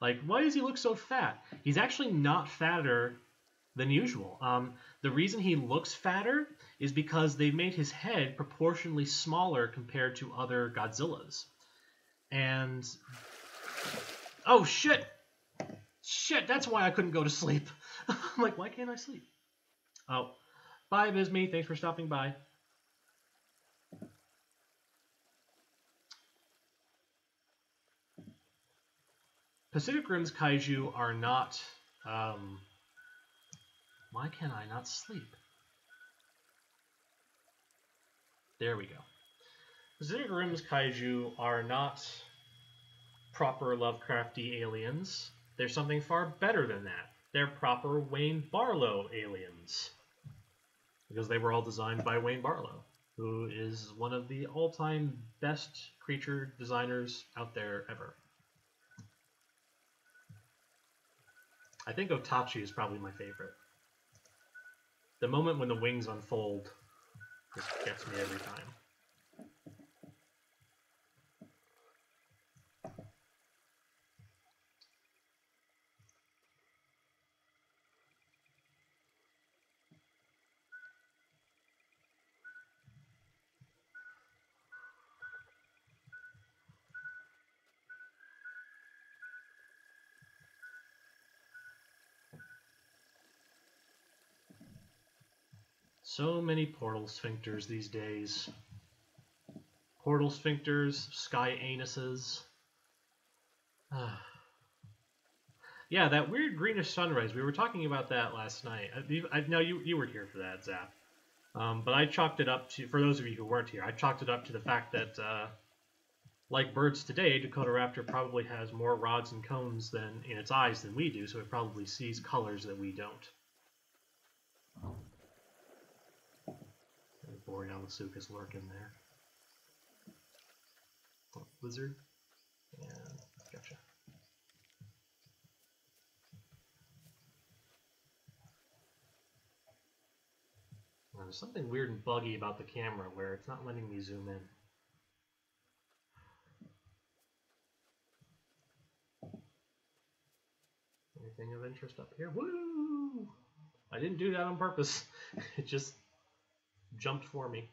Like, why does he look so fat? He's actually not fatter than usual. The reason he looks fatter is because they made his head proportionally smaller compared to other Godzillas. And oh shit, that's why I couldn't go to sleep. I'm like, why can't I sleep? Oh, bye, Bisme. Thanks for stopping by. Pacific Rim's kaiju are not. Why can I not sleep? There we go. Pacific Rim's kaiju are not proper Lovecrafty aliens. They're something far better than that. They're proper Wayne Barlow aliens. Because they were all designed by Wayne Barlow, who is one of the all-time best creature designers out there ever. I think Otachi is probably my favorite. The moment when the wings unfold just gets me every time. So many portal sphincters these days. Portal sphincters, sky anuses. Yeah, that weird greenish sunrise. We were talking about that last night. No, you were here for that, Zap. But I chalked it up to, for those of you who weren't here, I chalked it up to the fact that, like birds today, Dakota Raptor probably has more rods and cones in its eyes than we do, so it probably sees colors that we don't. Borealis is lurking there. Oh, lizard. Yeah, gotcha. There's something weird and buggy about the camera where it's not letting me zoom in. Anything of interest up here? Woo! I didn't do that on purpose. It just jumped for me.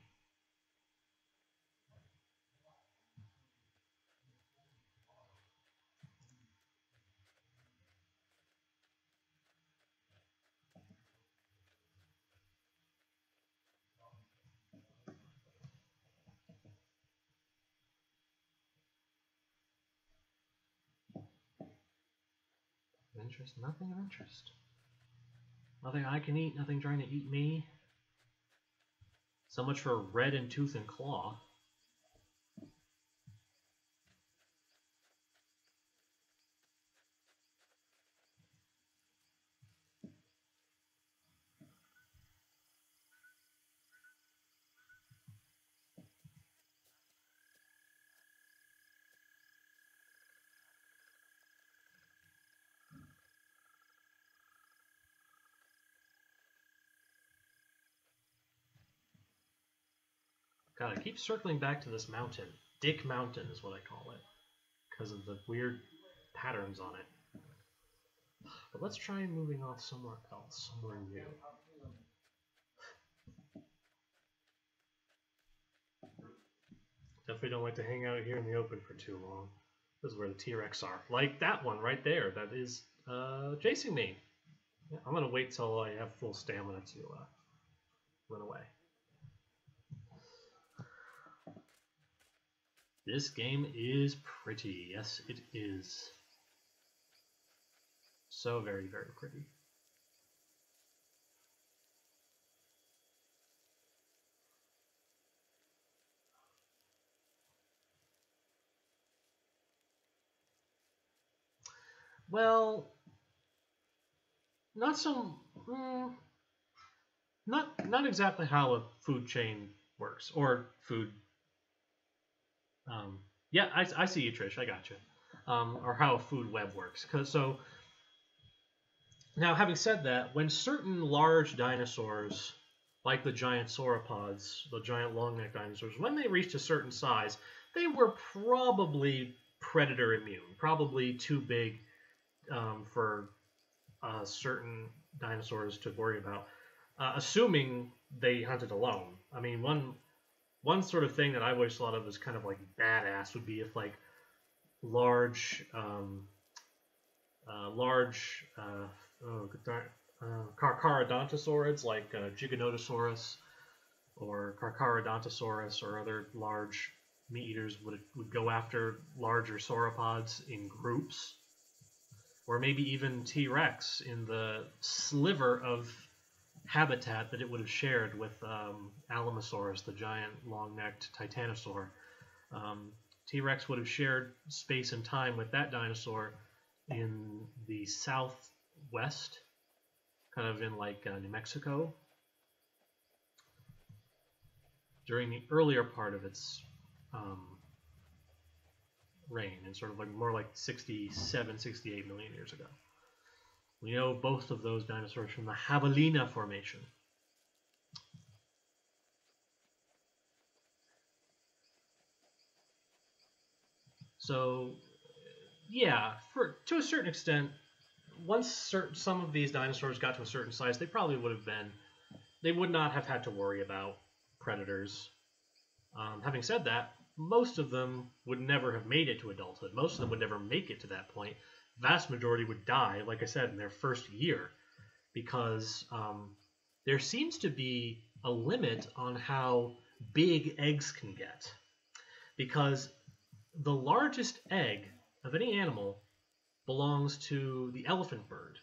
Interest? Nothing of interest. Nothing I can eat, nothing trying to eat me. So much for red in tooth and claw. God, I keep circling back to this mountain. Dick Mountain is what I call it, because of the weird patterns on it. But let's try moving off somewhere else, somewhere new. Definitely don't like to hang out here in the open for too long. This is where the T-Rex are. Like that one right there. That is chasing me. Yeah, I'm going to wait till I have full stamina to run away. This game is pretty. Yes, it is. So very, very pretty. Well, not not exactly how a food chain works, or food. Yeah, I see you, Trish. I got you. Or how a food web works. So now, having said that, when certain large dinosaurs like the giant sauropods, the giant long-necked dinosaurs, when they reached a certain size, they were probably predator immune, probably too big for certain dinosaurs to worry about, assuming they hunted alone. I mean, one sort of thing that I always thought of as kind of like badass would be if like large Carcharodontosaurids like Giganotosaurus or Carcharodontosaurus or other large meat eaters would go after larger sauropods in groups, or maybe even T-Rex in the sliver of habitat that it would have shared with Alamosaurus, the giant long-necked titanosaur. T-Rex would have shared space and time with that dinosaur in the southwest, kind of in like New Mexico, during the earlier part of its reign, and sort of like more like 67, 68 million years ago. We know both of those dinosaurs from the Javelina Formation. So, yeah, to a certain extent, once some of these dinosaurs got to a certain size, they probably would have been, they would not have had to worry about predators. Having said that, most of them would never have made it to adulthood. Most of them would never make it to that point. Vast majority would die, like I said, in their first year, because there seems to be a limit on how big eggs can get. Because the largest egg of any animal belongs to the elephant bird.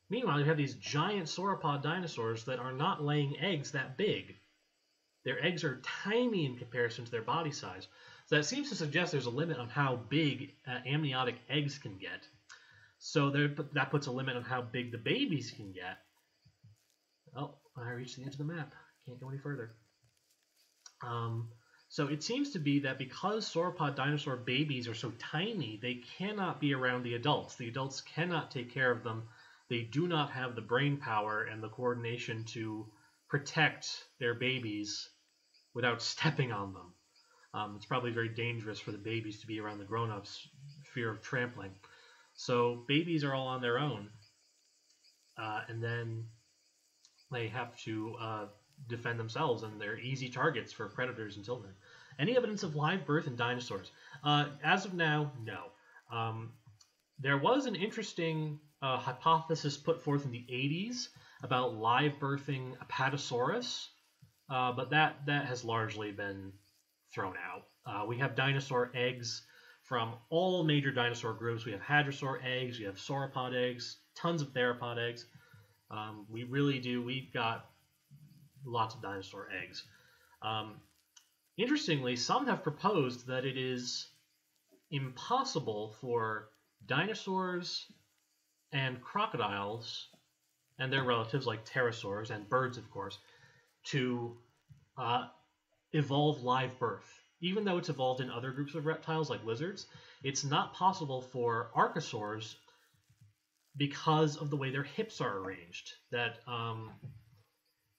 Meanwhile, you have these giant sauropod dinosaurs that are not laying eggs that big. Their eggs are tiny in comparison to their body size. So that seems to suggest there's a limit on how big amniotic eggs can get. So that puts a limit on how big the babies can get. Oh, I reached the edge of the map. Can't go any further. So it seems to be that because sauropod dinosaur babies are so tiny, they cannot be around the adults. The adults cannot take care of them. They do not have the brain power and the coordination to protect their babies without stepping on them. It's probably very dangerous for the babies to be around the grown-ups, fear of trampling. So babies are all on their own, and then they have to defend themselves, and they're easy targets for predators until then. Any evidence of live birth in dinosaurs? As of now, no. There was an interesting hypothesis put forth in the 80s about live birthing Apatosaurus, but that has largely been thrown out. We have dinosaur eggs from all major dinosaur groups. We have hadrosaur eggs, we have sauropod eggs, tons of theropod eggs. We really do. We've got lots of dinosaur eggs. Interestingly, some have proposed that it is impossible for dinosaurs and crocodiles and their relatives like pterosaurs and birds, of course, to evolve live birth. Even though it's evolved in other groups of reptiles like lizards, it's not possible for archosaurs because of the way their hips are arranged. That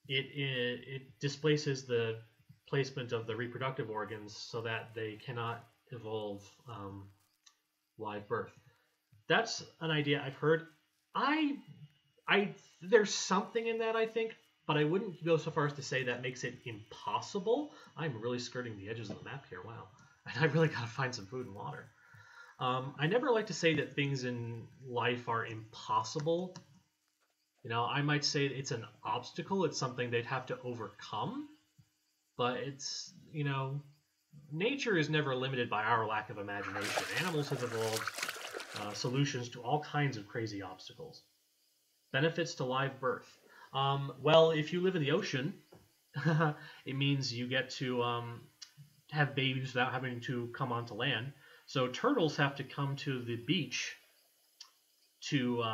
it displaces the placement of the reproductive organs so that they cannot evolve live birth. That's an idea I've heard. There's something in that, I think, but I wouldn't go so far as to say that makes it impossible. I'm really skirting the edges of the map here. Wow. And I really got to find some food and water. I never like to say that things in life are impossible. You know, I might say it's an obstacle. It's something they'd have to overcome. But it's, you know, nature is never limited by our lack of imagination. Animals have evolved solutions to all kinds of crazy obstacles. Benefits to live birth. Well, if you live in the ocean, it means you get to have babies without having to come onto land. So turtles have to come to the beach to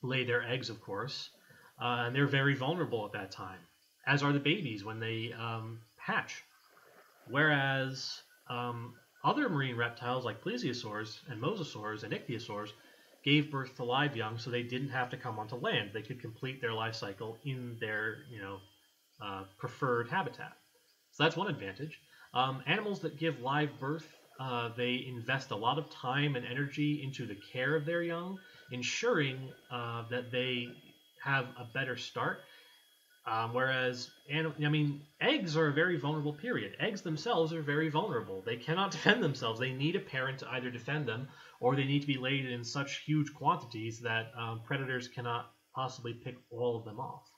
lay their eggs, of course, and they're very vulnerable at that time, as are the babies when they hatch. Whereas other marine reptiles like plesiosaurs and mosasaurs and ichthyosaurs gave birth to live young, so they didn't have to come onto land. They could complete their life cycle in their preferred habitat. So that's one advantage. Animals that give live birth, they invest a lot of time and energy into the care of their young, ensuring that they have a better start. Whereas, eggs are a very vulnerable period. Eggs themselves are very vulnerable. They cannot defend themselves. They need a parent to either defend them, or they need to be laid in such huge quantities that predators cannot possibly pick all of them off.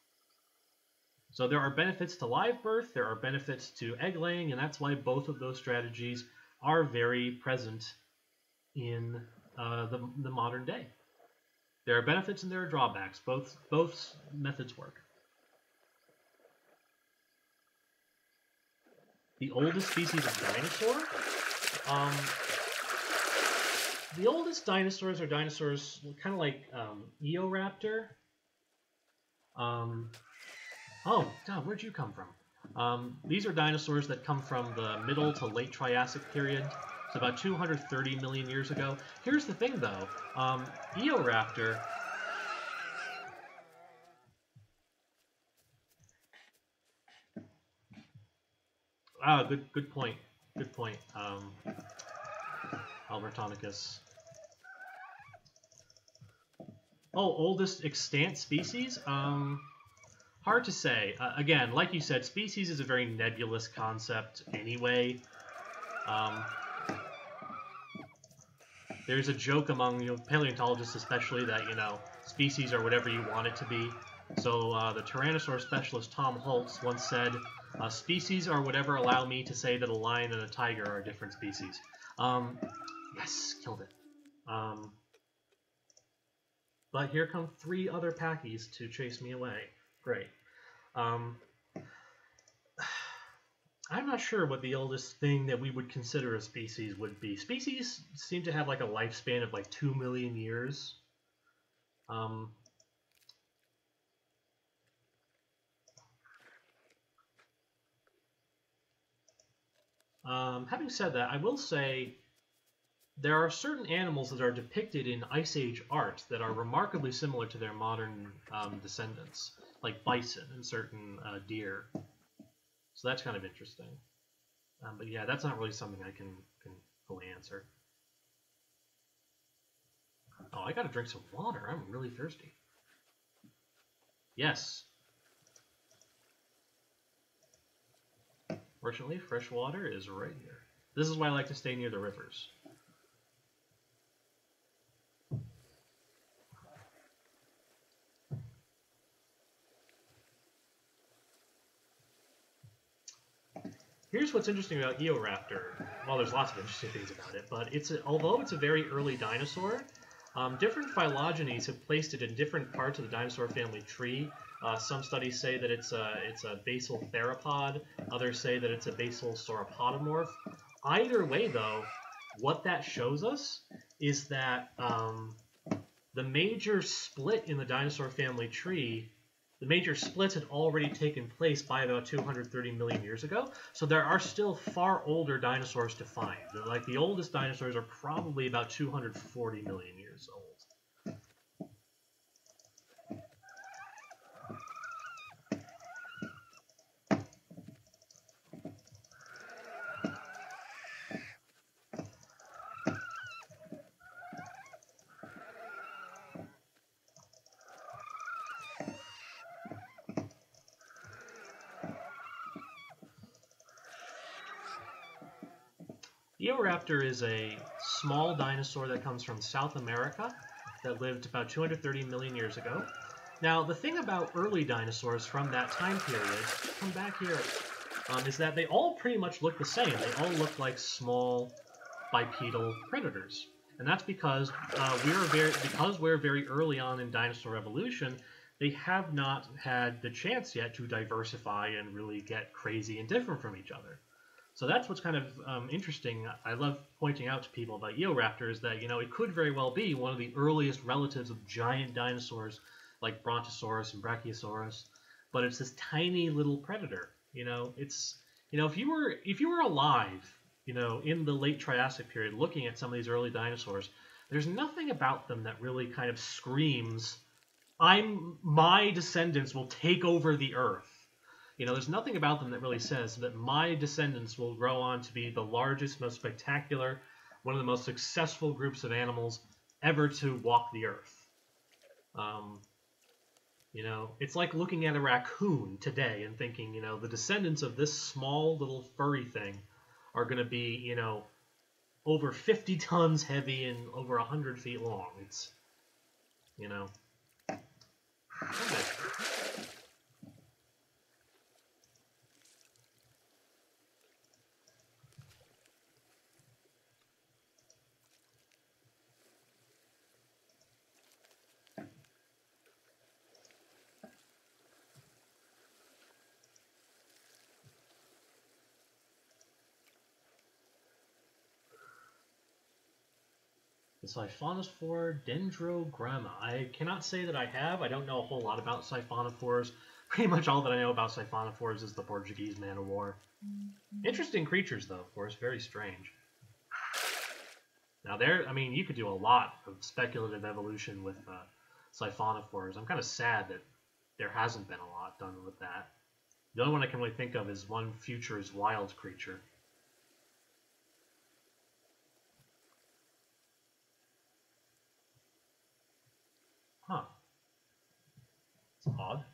So there are benefits to live birth, there are benefits to egg laying, and that's why both of those strategies are very present in the modern day. There are benefits and there are drawbacks. Both methods work. The oldest species of dinosaur? The oldest dinosaurs are dinosaurs kind of like Eoraptor. Oh, God, where'd you come from? These are dinosaurs that come from the middle to late Triassic period, so about 230 million years ago. Here's the thing, though. Eoraptor... good point. Good point. Albertonicus. Oh, oldest extant species? Hard to say. Again, like you said, species is a very nebulous concept anyway. There's a joke among paleontologists especially that, species are whatever you want it to be. So the Tyrannosaur specialist Tom Holtz once said, species are whatever allow me to say that a lion and a tiger are different species. Yes, killed it. But here come 3 other packies to chase me away. Great. I'm not sure what the oldest thing that we would consider a species would be. Species seem to have like a lifespan of like 2 million years. Having said that, I will say there are certain animals that are depicted in Ice Age art that are remarkably similar to their modern descendants, like bison and certain deer. So that's kind of interesting. But yeah, that's not really something I can fully answer. Oh, I gotta drink some water. I'm really thirsty. Yes. Fortunately, fresh water is right here. This is why I like to stay near the rivers. Here's what's interesting about Eoraptor. Well, there's lots of interesting things about it, but although it's a very early dinosaur, different phylogenies have placed it in different parts of the dinosaur family tree. Some studies say that it's a basal theropod. Others say that it's a basal sauropodomorph. Either way, though, what that shows us is that the major split in the dinosaur family tree, the major splits had already taken place by about 230 million years ago, so there are still far older dinosaurs to find. Like, the oldest dinosaurs are probably about 240 million years old. Eoraptor is a small dinosaur that comes from South America that lived about 230 million years ago. Now, the thing about early dinosaurs from that time period, come back here, is that they all pretty much look the same. They all look like small bipedal predators. And that's because we're very early on in dinosaur evolution, they have not had the chance yet to diversify and really get crazy and different from each other. So that's what's kind of interesting. I love pointing out to people about Eoraptor is that, it could very well be one of the earliest relatives of giant dinosaurs like Brontosaurus and Brachiosaurus, but it's this tiny little predator. If you were alive in the late Triassic period, looking at some of these early dinosaurs, there's nothing about them that really kind of screams, my descendants will take over the earth. There's nothing about them that really says that my descendants will grow on to be the largest, most spectacular, one of the most successful groups of animals ever to walk the earth. It's like looking at a raccoon today and thinking, the descendants of this small little furry thing are going to be, over 50 tons heavy and over 100 feet long. It's, okay. The siphonophore dendrogramma. I cannot say that I have. I don't know a whole lot about siphonophores. Pretty much all that I know about siphonophores is the Portuguese man of war. Interesting creatures, though, of course. Very strange. Now, you could do a lot of speculative evolution with siphonophores. I'm kind of sad that there hasn't been a lot done with that. The only one I can really think of is one Future's wild creature. Huh. It's odd.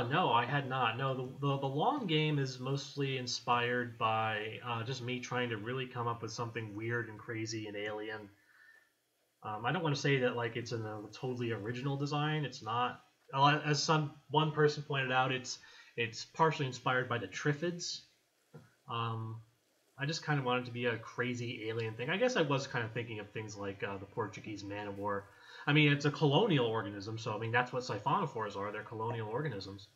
No, I had not. No, the long game is mostly inspired by just me trying to really come up with something weird and crazy and alien. I don't want to say that it's a totally original design. It's not. As one person pointed out, it's partially inspired by the Triffids. I just kind of wanted to be a crazy alien thing. I guess I was kind of thinking of things like the Portuguese man of war. It's a colonial organism, so that's what siphonophores are. They're colonial organisms.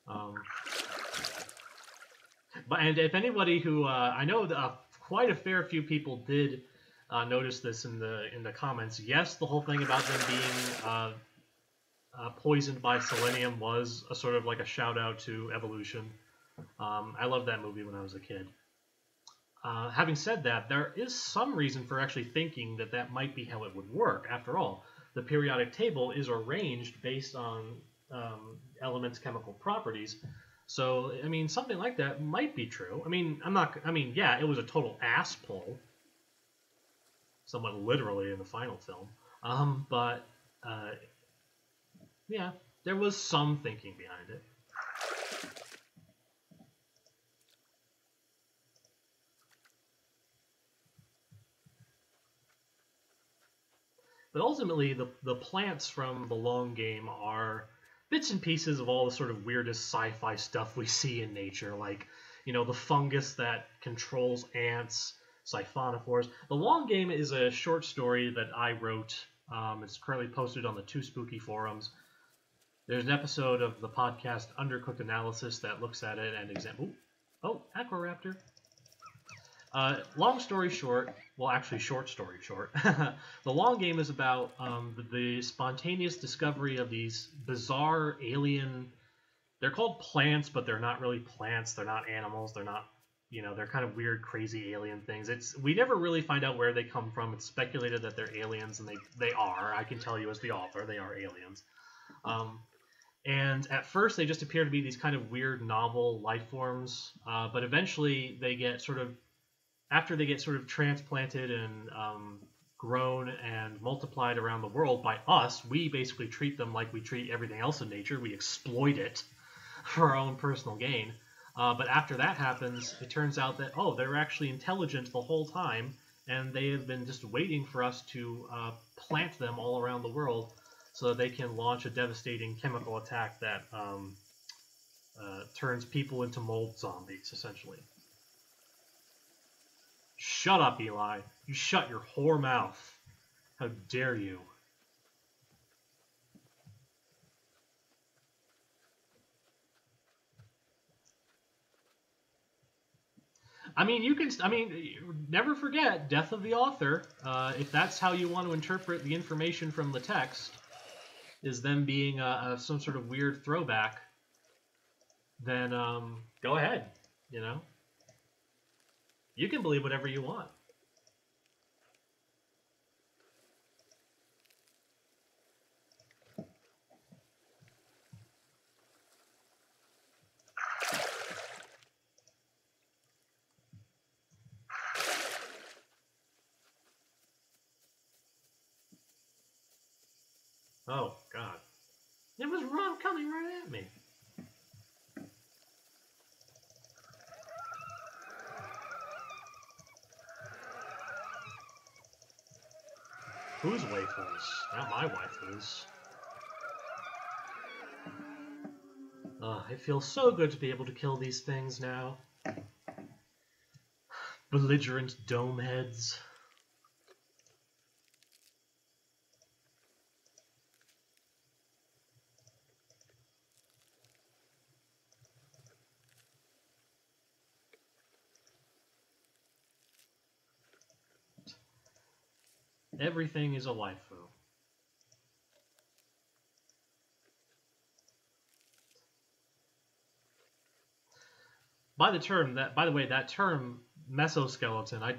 And if anybody who I know quite a fair few people did notice this in the comments. Yes, the whole thing about them being poisoned by selenium was a sort of like a shout out to evolution. I loved that movie when I was a kid. Having said that, there is some reason for actually thinking that might be how it would work. After all, the periodic table is arranged based on elements' chemical properties. So, something like that might be true. Yeah, it was a total ass pull, somewhat literally in the final film. But yeah, there was some thinking behind it. But ultimately, the plants from the long game are bits and pieces of all the sort of weirdest sci-fi stuff we see in nature, like, the fungus that controls ants, siphonophores. The long game is a short story that I wrote. It's currently posted on the Too Spooky forums. There's an episode of the podcast Undercooked Analysis that looks at it and examines. Oh, Aquaraptor. Long story short, well, actually, short story short, the long game is about the spontaneous discovery of these bizarre alien. They're called plants, but they're not really plants. They're not animals. They're not, they're kind of weird, crazy alien things. We never really find out where they come from. It's speculated that they're aliens, and they are. I can tell you as the author, they are aliens. And at first, they just appear to be these kind of weird, novel life forms. But eventually, after they get sort of transplanted and grown and multiplied around the world by us, we basically treat them like we treat everything else in nature. We exploit it for our own personal gain. But after that happens, it turns out that, they're actually intelligent the whole time, and they have been just waiting for us to plant them all around the world so that they can launch a devastating chemical attack that turns people into mold zombies, essentially. Shut up, Eli. You shut your whore mouth. How dare you? I mean, you can. I mean, never forget death of the author. If that's how you want to interpret the information from the text, is them being some sort of weird throwback, then go ahead. You know, you can believe whatever you want. Oh, God. It was Ron coming right at me. Whose waifus? Not my waifus. It feels so good to be able to kill these things now. Belligerent dome heads. Everything is a waifu. By the way, that term mesoskeleton, I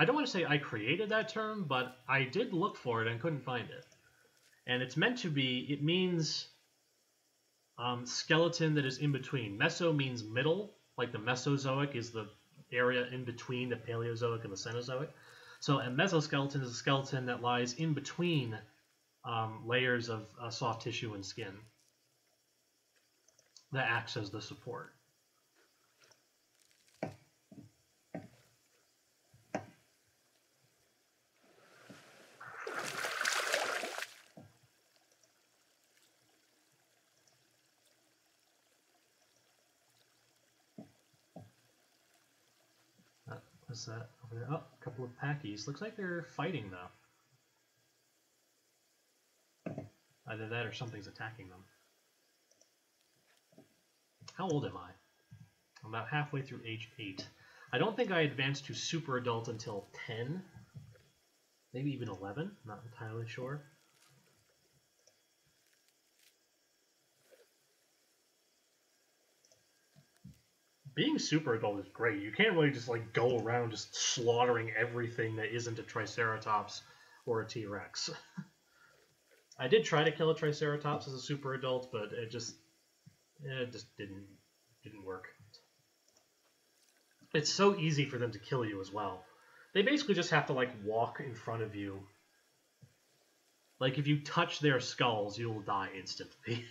don't want to say I created that term, but I did look for it and couldn't find it. And it's meant to be, it means skeleton that is in between. Meso means middle, like the Mesozoic is the area in between the Paleozoic and the Cenozoic. So a mesoskeleton is a skeleton that lies in between layers of soft tissue and skin that acts as the support. What's that over there? Oh, a couple of packies. Looks like they're fighting, though. Either that or something's attacking them. How old am I? I'm about halfway through age 8. I don't think I advanced to super adult until 10. Maybe even 11. Not entirely sure. Being super adult is great. You can't really just like go around just slaughtering everything that isn't a Triceratops or a T-Rex. I did try to kill a Triceratops as a super adult, but it just didn't work. It's so easy for them to kill you as well. They basically just have to like walk in front of you. Like if you touch their skulls, you'll die instantly.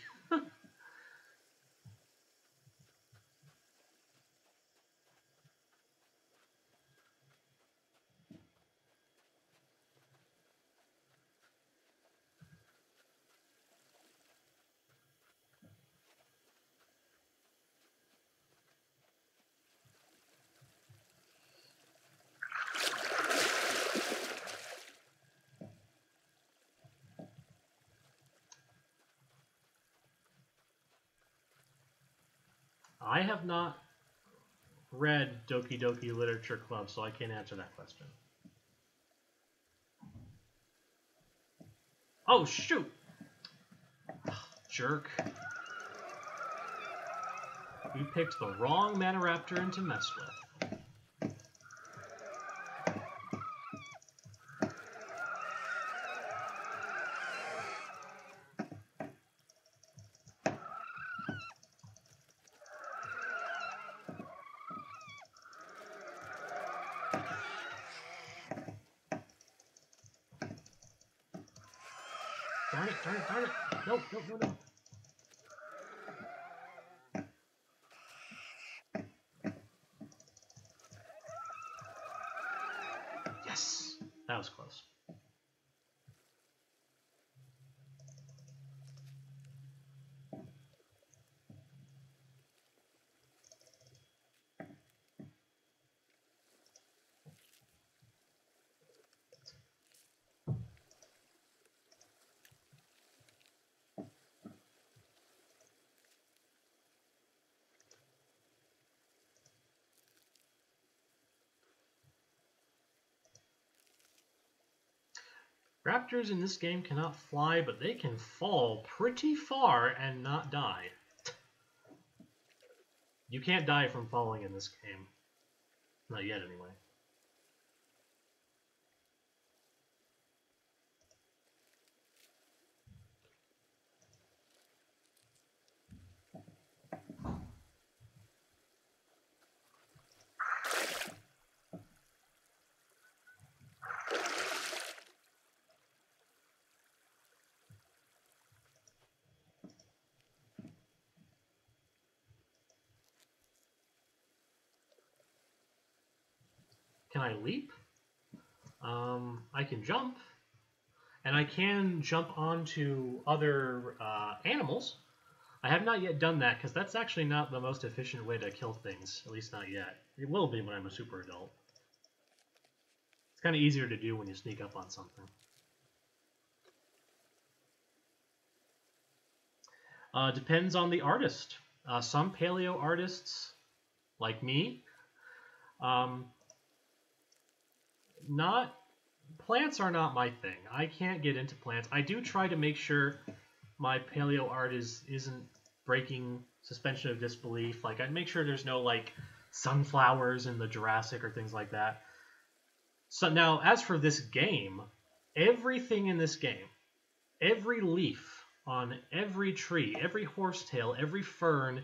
I have not read Doki Doki Literature Club, so I can't answer that question. Oh, shoot! Jerk. You picked the wrong Maniraptor to mess with. Darn it, darn it, darn it! No, no, no, no. Yes! That was close. Raptors in this game cannot fly, but they can fall pretty far and not die. You can't die from falling in this game. Not yet, anyway. Can I leap? I can jump. And I can jump onto other animals. I have not yet done that, because that's actually not the most efficient way to kill things, at least not yet. It will be when I'm a super adult. It's kind of easier to do when you sneak up on something. Depends on the artist. Some paleo artists, like me, plants are not my thing. I can't get into plants. I do try to make sure my paleo art isn't breaking suspension of disbelief. Like, I make sure there's no like sunflowers in the Jurassic or things like that. So now, as for this game, everything in this game, every leaf on every tree, every horsetail, every fern,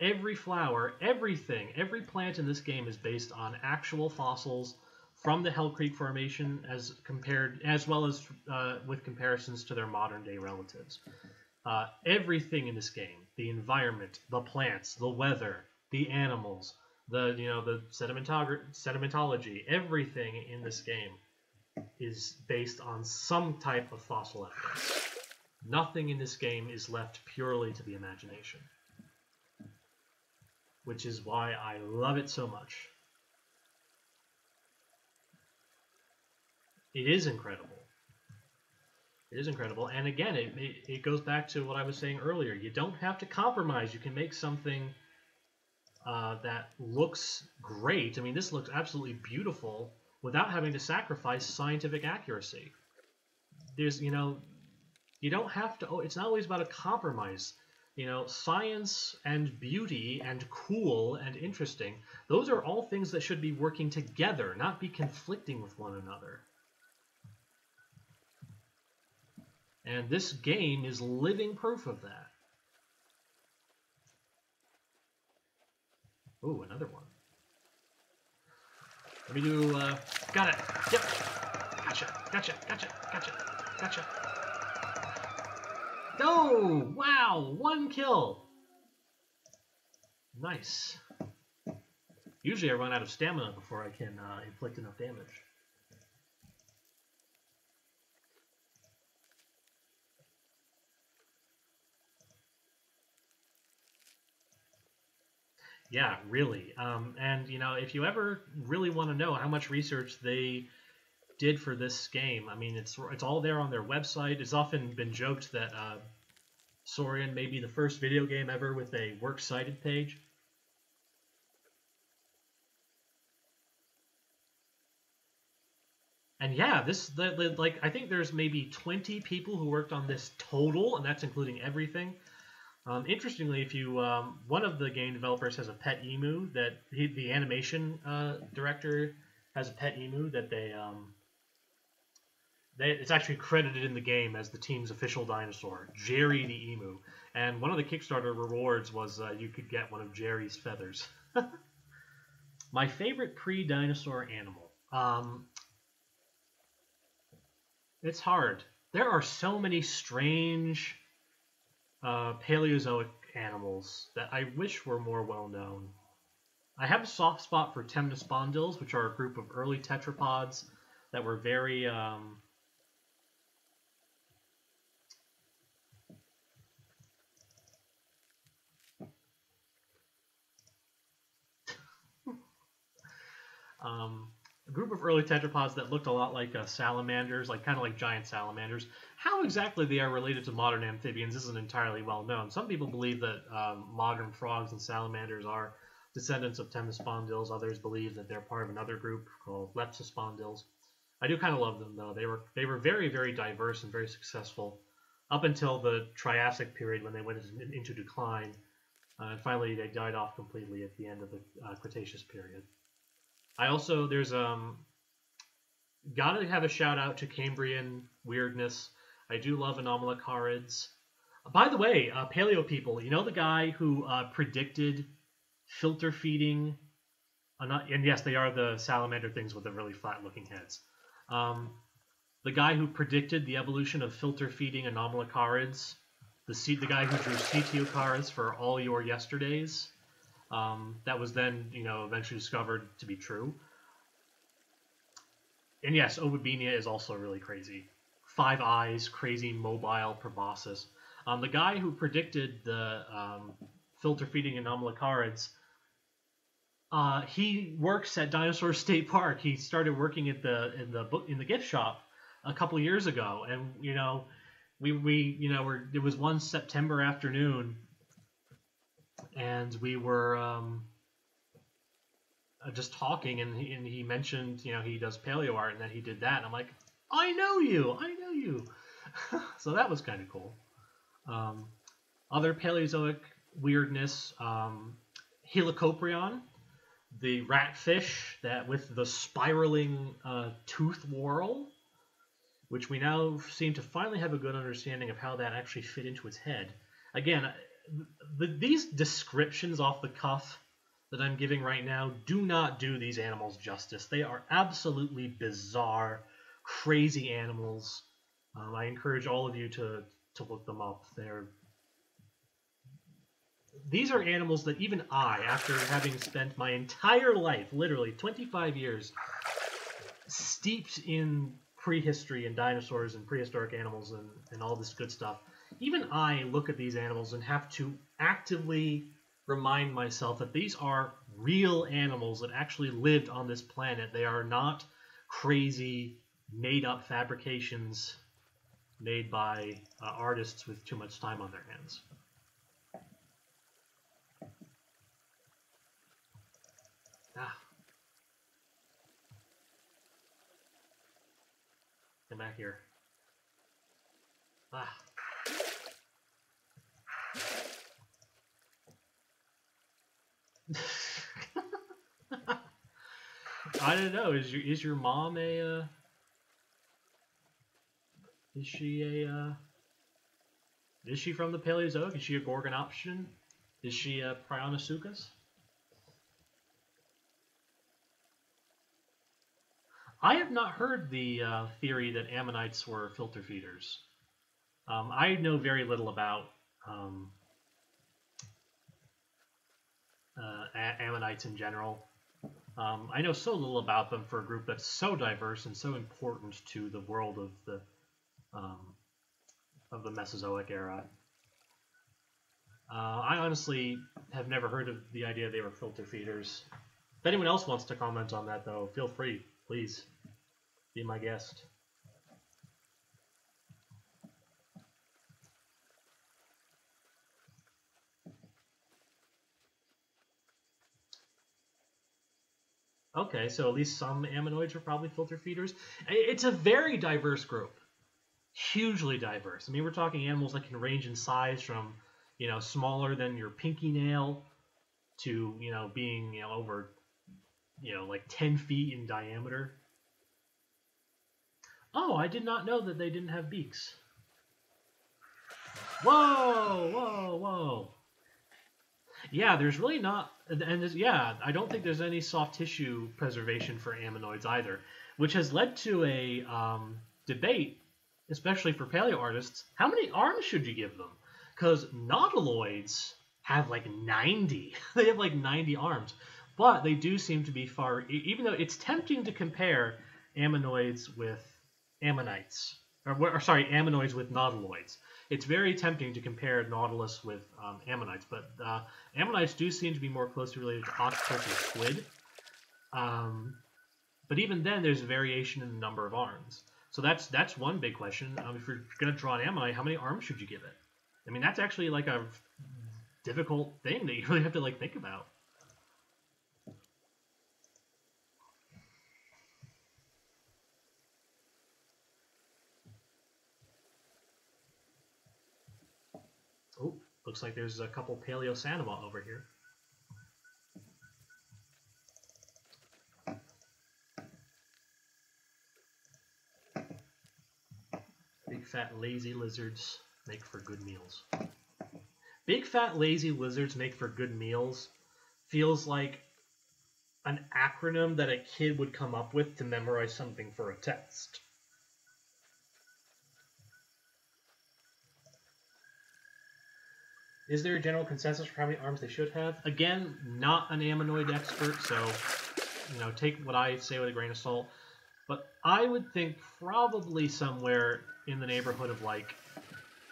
every flower, everything, every plant in this game is based on actual fossils from the Hell Creek Formation, as well as with comparisons to their modern day relatives. Everything in this game, the environment, the plants, the weather, the animals, the sedimentology, everything in this game is based on some type of fossil evidence. Nothing in this game is left purely to the imagination, which is why I love it so much. It is incredible. It is incredible. And again, it goes back to what I was saying earlier. You don't have to compromise. You can make something that looks great. I mean, this looks absolutely beautiful without having to sacrifice scientific accuracy. There's, you don't have to, it's not always about a compromise. Science and beauty and cool and interesting, those are all things that should be working together, not be conflicting with one another. And this game is living proof of that. Ooh, another one. Let me do, got it. Yep. Gotcha. Oh, wow, 1 kill. Nice. Usually I run out of stamina before I can inflict enough damage. Yeah, really. And, if you ever really want to know how much research they did for this game, I mean, it's all there on their website. It's often been joked that Saurian may be the first video game ever with a works cited page. And yeah, I think there's maybe 20 people who worked on this total, and that's including everything. Interestingly, if you one of the game developers has a pet emu that the animation director has a pet emu that it's actually credited in the game as the team's official dinosaur, Jerry the emu. And one of the Kickstarter rewards was you could get one of Jerry's feathers. My favorite pre-dinosaur animal. It's hard. There are so many strange Paleozoic animals that I wish were more well known. I have a soft spot for temnospondyls, which are a group of early tetrapods that were very a group of early tetrapods that looked a lot like salamanders, kind of like giant salamanders. How exactly they are related to modern amphibians isn't entirely well known. Some people believe that modern frogs and salamanders are descendants of temnospondyls. Others believe that they're part of another group called leptospondyls. I do kind of love them though. They were very, very diverse and very successful up until the Triassic period when they went into decline, and finally they died off completely at the end of the Cretaceous period. I also gotta have a shout out to Cambrian weirdness. I do love anomalocarids. By the way, paleo people, you know the guy who predicted filter feeding, and yes, they are the salamander things with the really flat-looking heads. The guy who predicted the evolution of filter feeding anomalocarids, the guy who drew cetiocarids for all your yesterdays, that was then eventually discovered to be true. And yes, Ovibinia is also really crazy. 5 eyes, crazy mobile proboscis. The guy who predicted the filter feeding anomalocarids, he works at Dinosaur State Park. He started working at in the gift shop a couple years ago, and it was one September afternoon, and we were just talking, and he mentioned he does paleo art and that he did that, and I'm like, I know you. So that was kind of cool. Other Paleozoic weirdness, Helicoprion, the rat fish that with the spiraling tooth whorl, which we now seem to finally have a good understanding of how that actually fit into its head. Again, these descriptions off the cuff that I'm giving right now do not do these animals justice. They are absolutely bizarre, crazy animals. I encourage all of you to look them up. These are animals that even I, after having spent my entire life, literally 25 years, steeped in prehistory and dinosaurs and prehistoric animals and all this good stuff, even I look at these animals and have to actively remind myself that these are real animals that actually lived on this planet. They are not crazy, made-up fabrications made by artists with too much time on their hands. Come back here. I don't know. Is your mom a? Is she from the Paleozoic? Is she a Gorgonoption? Is she a Prionosuchus? I have not heard the theory that ammonites were filter feeders. I know very little about ammonites in general. I know so little about them for a group that's so diverse and so important to the world of the Mesozoic era. I honestly have never heard of the idea they were filter feeders. If anyone else wants to comment on that, though, feel free. Please be my guest. Okay, so at least some ammonoids are probably filter feeders. It's a very diverse group. Hugely diverse. I mean, we're talking animals that can range in size from, smaller than your pinky nail to, being, over, like 10 feet in diameter. Oh, I did not know that they didn't have beaks. Whoa. Yeah, there's really not, I don't think there's any soft tissue preservation for ammonoids either, which has led to a debate, especially for paleo artists. How many arms should you give them? Because nautiloids have like 90. They have like 90 arms, but they do seem to be even though it's tempting to compare ammonoids with ammonites, ammonoids with nautiloids. It's very tempting to compare Nautilus with ammonites, but ammonites do seem to be more closely related to octopus and squid. But even then, there's a variation in the number of arms. So that's one big question. If you're going to draw an ammonite, how many arms should you give it? I mean, that's actually like a difficult thing that you really have to think about. Looks like there's a couple Paleosanima over here. Big fat lazy lizards make for good meals. Big fat lazy lizards make for good meals feels like an acronym that a kid would come up with to memorize something for a test. Is there a general consensus for how many arms they should have? Again, not an ammonoid expert, so take what I say with a grain of salt. But I would think probably somewhere in the neighborhood of like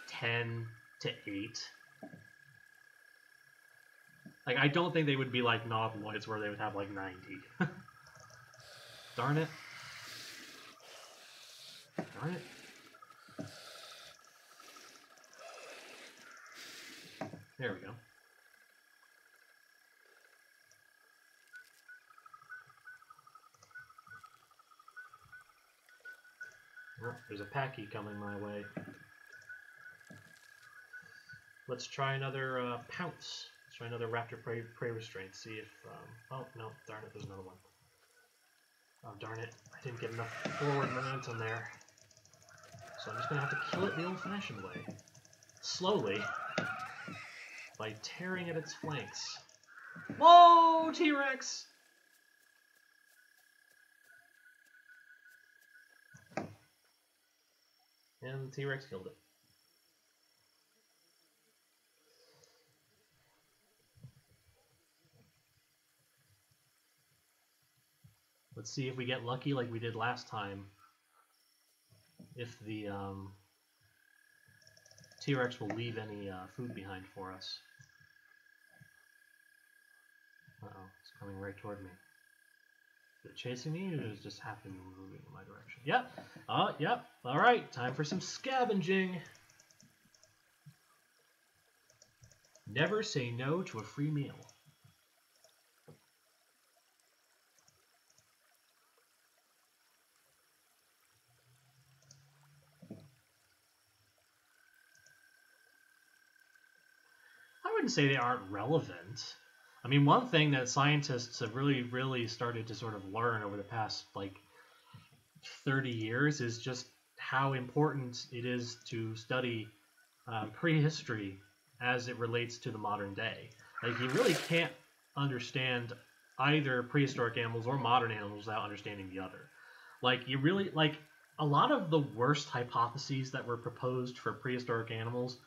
10 to 8. Like, I don't think they would be like nautiloids where they would have like 90. Darn it. Darn it. There we go. Oh, there's a Packy coming my way. Let's try another pounce. Let's try another Raptor prey restraint. See if... oh, no. Darn it. There's another one. Oh, darn it. I didn't get enough forward momentum there. So I'm just going to have to kill it the old-fashioned way. Slowly. By tearing at its flanks. Whoa, T-Rex! And the T-Rex killed it. Let's see if we get lucky like we did last time. If the T-Rex will leave any food behind for us. Uh-oh, it's coming right toward me. Is it chasing me, or is it just happening to be moving in my direction? Yep. Oh, yep. All right, time for some scavenging. Never say no to a free meal. I wouldn't say they aren't relevant. I mean, one thing that scientists have really started to sort of learn over the past, like, 30 years is just how important it is to study prehistory as it relates to the modern day. Like, you really can't understand either prehistoric animals or modern animals without understanding the other. Like, you really, like, a lot of the worst hypotheses that were proposed for prehistoric animals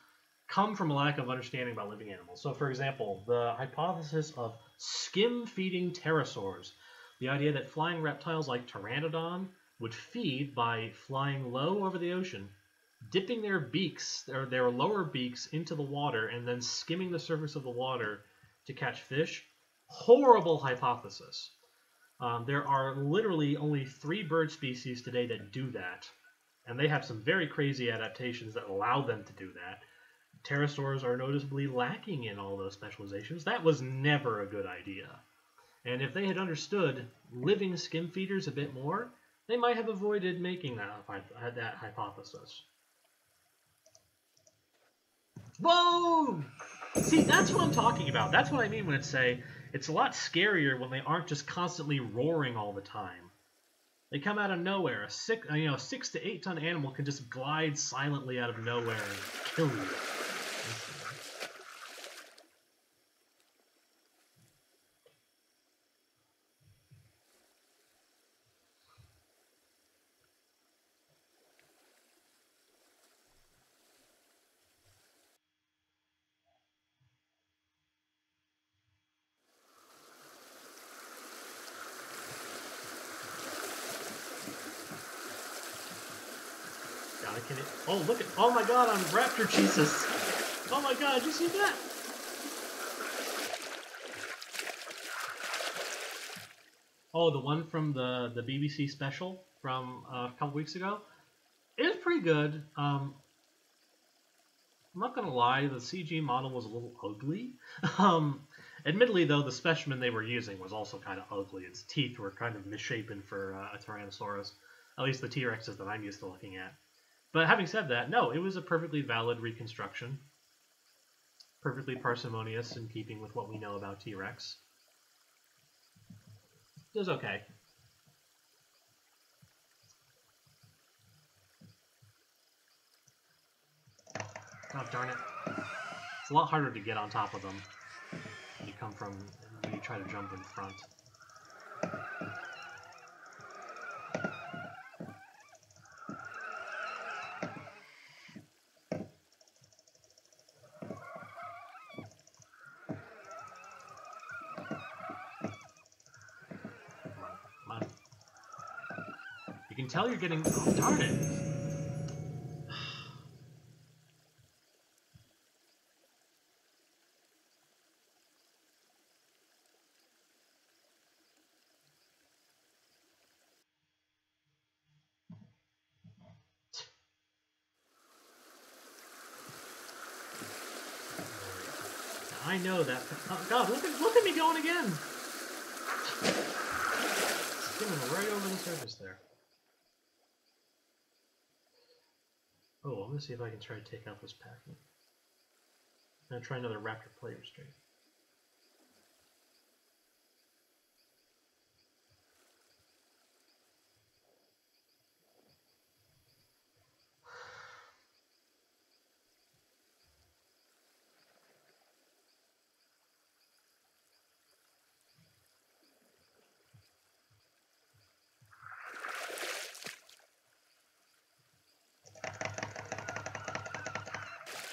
come from a lack of understanding about living animals. So, for example, the hypothesis of skim-feeding pterosaurs, the idea that flying reptiles like pteranodon would feed by flying low over the ocean, dipping their beaks, or their lower beaks, into the water, and then skimming the surface of the water to catch fish. Horrible hypothesis. There are literally only 3 bird species today that do that, and they have some very crazy adaptations that allow them to do that. Pterosaurs are noticeably lacking in all those specializations. That was never a good idea. And if they had understood living skim feeders a bit more, they might have avoided making that hypothesis. Whoa! See, that's what I'm talking about. That's what I mean when I say it's a lot scarier when they aren't just constantly roaring all the time. They come out of nowhere. A 6 to 8 ton animal can just glide silently out of nowhere and kill you. Oh, look at... Oh my god, I'm Raptor Jesus! Oh my god, did you see that? Oh, the one from the BBC special from a couple weeks ago? It was pretty good. I'm not gonna lie, the CG model was a little ugly. Admittedly, though, the specimen they were using was also kind of ugly. Its teeth were kind of misshapen for a Tyrannosaurus. At least the T-Rexes that I'm used to looking at. But having said that, no, it was a perfectly valid reconstruction. perfectly parsimonious in keeping with what we know about T-Rex. It was okay. Oh, darn it. It's a lot harder to get on top of them when you try to jump in front. Come on. You can tell you're getting... Oh, darn it! I know that. Oh God! Look at me going again. Skimming right over the surface there. Oh, I'm gonna see if I can try to take out this packing. I'm gonna try another Raptor play restraint.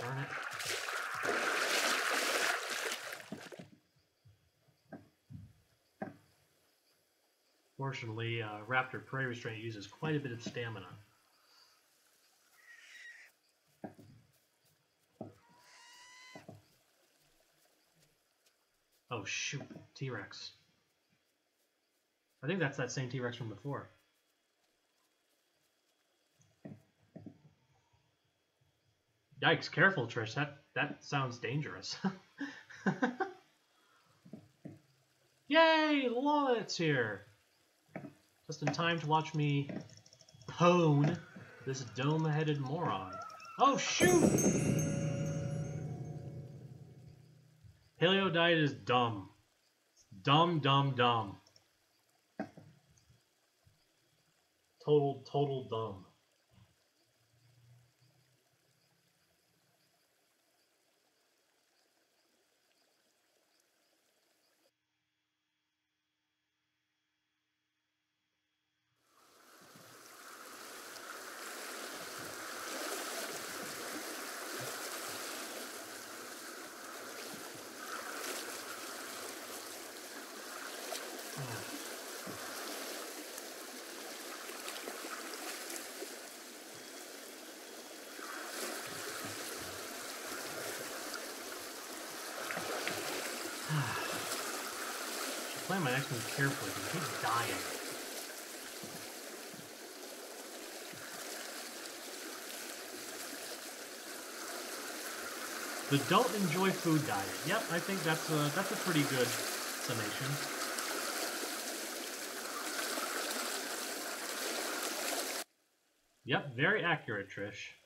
Darn it. Fortunately, Raptor prey restraint uses quite a bit of stamina. Oh shoot, T-Rex. I think that's that same T-Rex from before. Yikes, careful, Trish. That sounds dangerous. Yay, Lollet's here! Just in time to watch me pwn this dome-headed moron. Oh, shoot! Paleo diet is dumb. Dumb, dumb, dumb. Total dumb. Plan my next move carefully because I keep dying. The don't enjoy food diet. Yep, I think that's a pretty good summation. Yep, very accurate, Trish.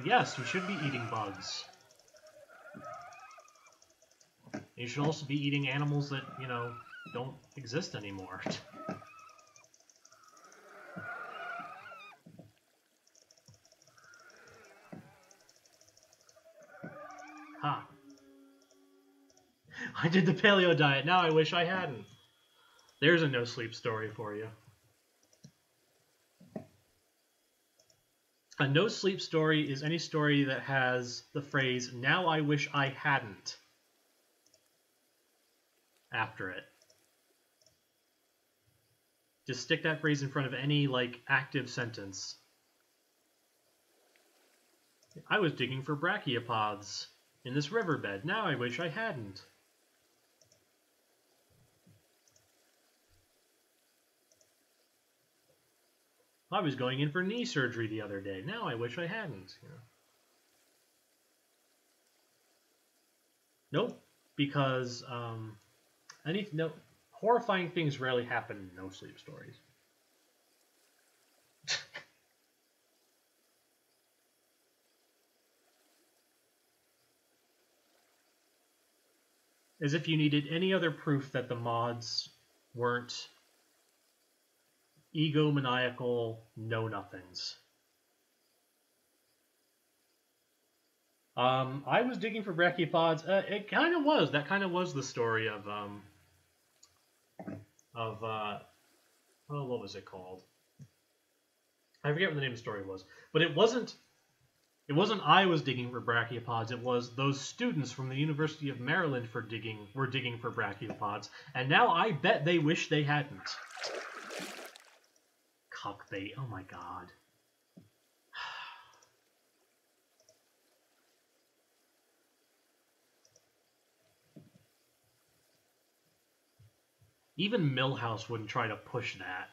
Yes, you should be eating bugs. You should also be eating animals that, you know, don't exist anymore. Ha. I did the paleo diet, now I wish I hadn't. There's a no-sleep story for you. A no-sleep story is any story that has the phrase, now I wish I hadn't, after it. Just stick that phrase in front of any, like, active sentence. I was digging for brachiopods in this riverbed. Now I wish I hadn't. I was going in for knee surgery the other day. Now I wish I hadn't. You know? Nope, because horrifying things rarely happen in no sleep stories. As if you needed any other proof that the mods weren't egomaniacal know-nothings. I was digging for brachiopods. It kind of was. That kind of was the story of what was it called? I forget what the name of the story was. But it wasn't I was digging for brachiopods. It was those students from the University of Maryland were digging for brachiopods, and now I bet they wish they hadn't. Cuckbait. Oh my god. Even Millhouse wouldn't try to push that.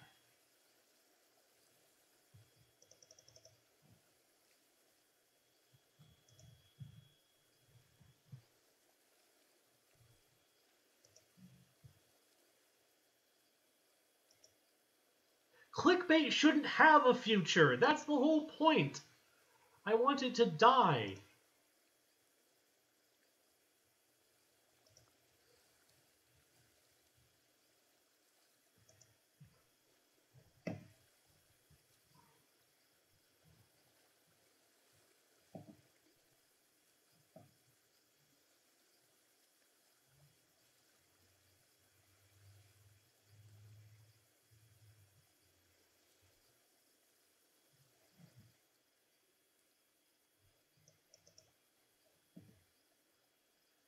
Clickbait shouldn't have a future. That's the whole point. I want it to die.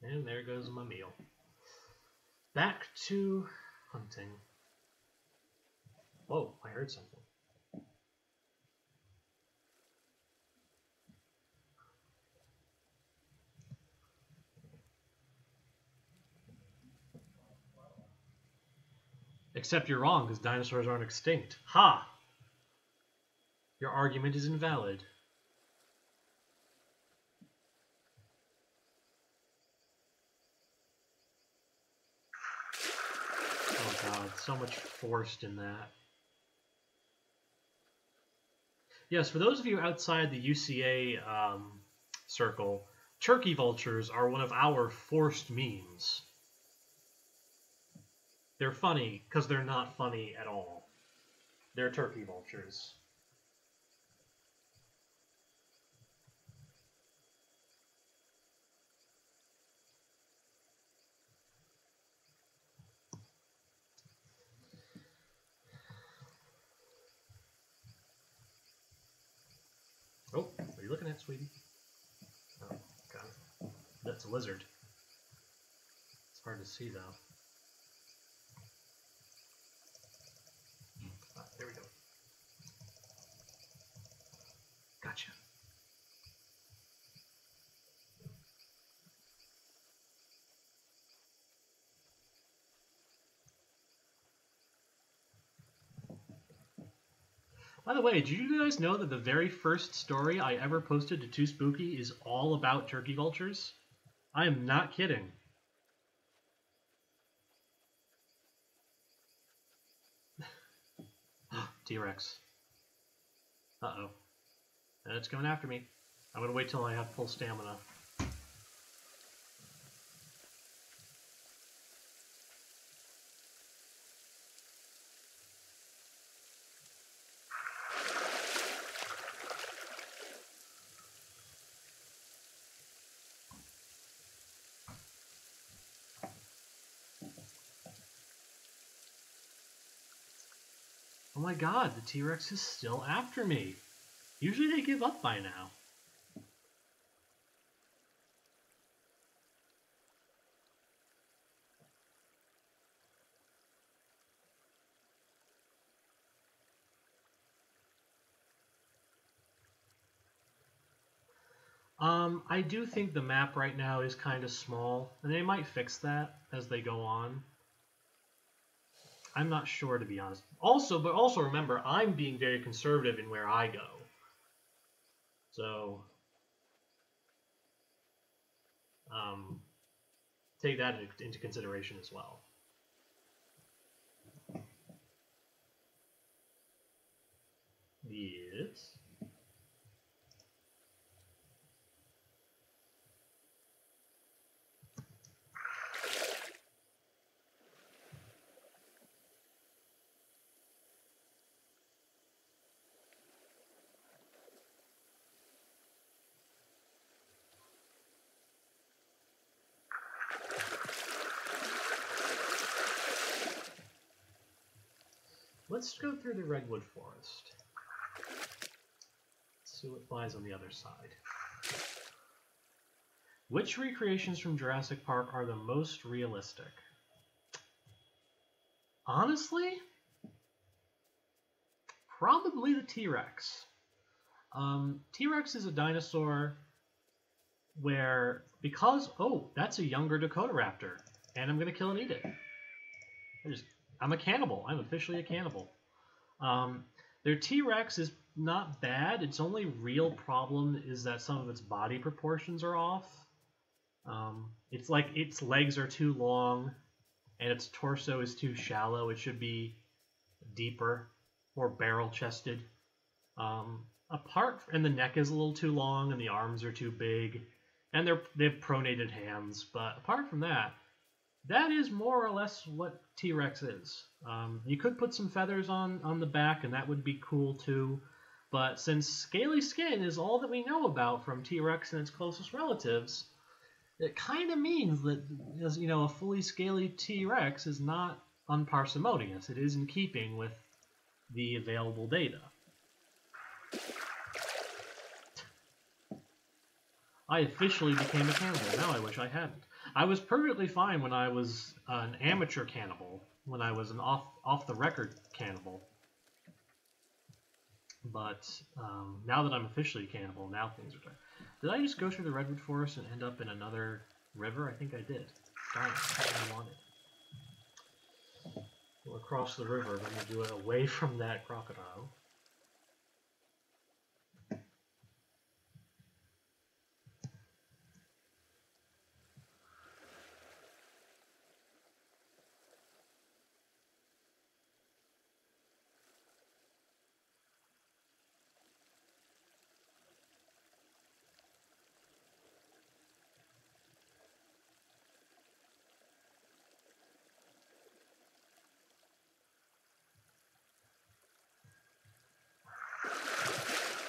And there goes my meal. Back to hunting. Whoa, I heard something. Except you're wrong, because dinosaurs aren't extinct. Ha! Your argument is invalid. Oh god, so much forced in that. Yes, for those of you outside the UCA circle, turkey vultures are one of our forced memes. They're funny because they're not funny at all. They're turkey vultures. Oh, what are you looking at, sweetie? Oh, God. That's a lizard. It's hard to see, though. Ah, there we go. Gotcha. By the way, did you guys know that the very first story I ever posted to Too Spooky is all about turkey vultures? I am not kidding. T-Rex. Uh-oh. And it's coming after me. I'm gonna wait till I have full stamina. Oh my god, the T-Rex is still after me. Usually they give up by now. I do think the map right now is kind of small, and they might fix that as they go on. I'm not sure, to be honest. But also remember, I'm being very conservative in where I go. So, take that into consideration as well. Yes. Let's go through the redwood forest. Let's see what lies on the other side. Which recreations from Jurassic Park are the most realistic? Honestly, probably the T-Rex. T-Rex is a dinosaur where, that's a younger Dakota Raptor, and I'm going to kill and eat it. I'm a cannibal. I'm officially a cannibal. Their T-Rex is not bad. Its only real problem is that some of its body proportions are off. It's like its legs are too long, and its torso is too shallow. It should be deeper, more barrel-chested. And the neck is a little too long, and the arms are too big, and they have pronated hands. But apart from that, that is more or less what T-Rex is. You could put some feathers on the back, and that would be cool too. But since scaly skin is all that we know about from T-Rex and its closest relatives, it kind of means that, a fully scaly T-Rex is not unparsimonious. It is in keeping with the available data. I officially became a cannibal. Now I wish I hadn't. I was perfectly fine when I was an amateur cannibal, when I was an off-the-record cannibal. But now that I'm officially a cannibal, now things are dark. Did I just go through the redwood forest and end up in another river? I think I did. Darn it, that's what I wanted. We'll cross the river, but I'm going to do it away from that crocodile.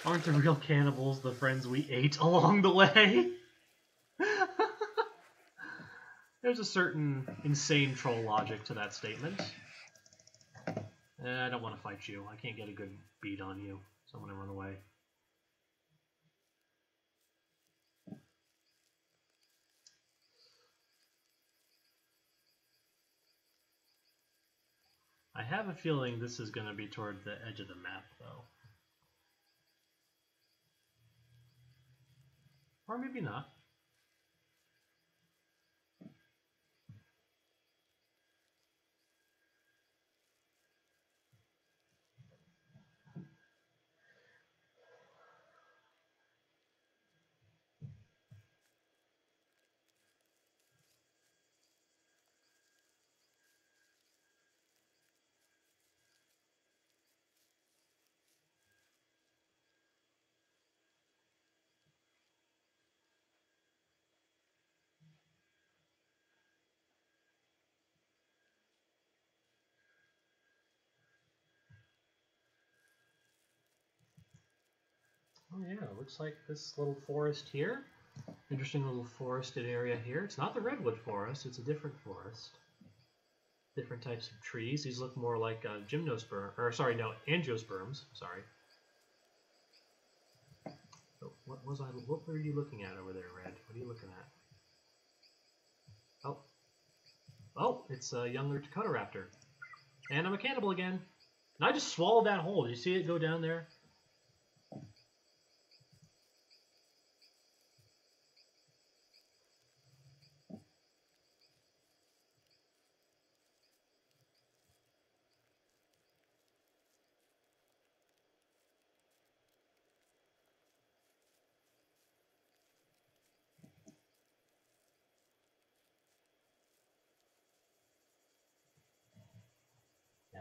Aren't the real cannibals the friends we ate along the way? There's a certain insane troll logic to that statement. I don't want to fight you. I can't get a good beat on you, so I'm going to run away. I have a feeling this is going to be toward the edge of the map, though. Or maybe not. Oh yeah, looks like this little forest here. Interesting little forested area here. It's not the redwood forest, it's a different forest. Different types of trees. These look more like angiosperms. Sorry. So what were you looking at over there, Red? What are you looking at? Oh, it's a younger Dakota Raptor. And I'm a cannibal again. And I just swallowed that whole. Did you see it go down there?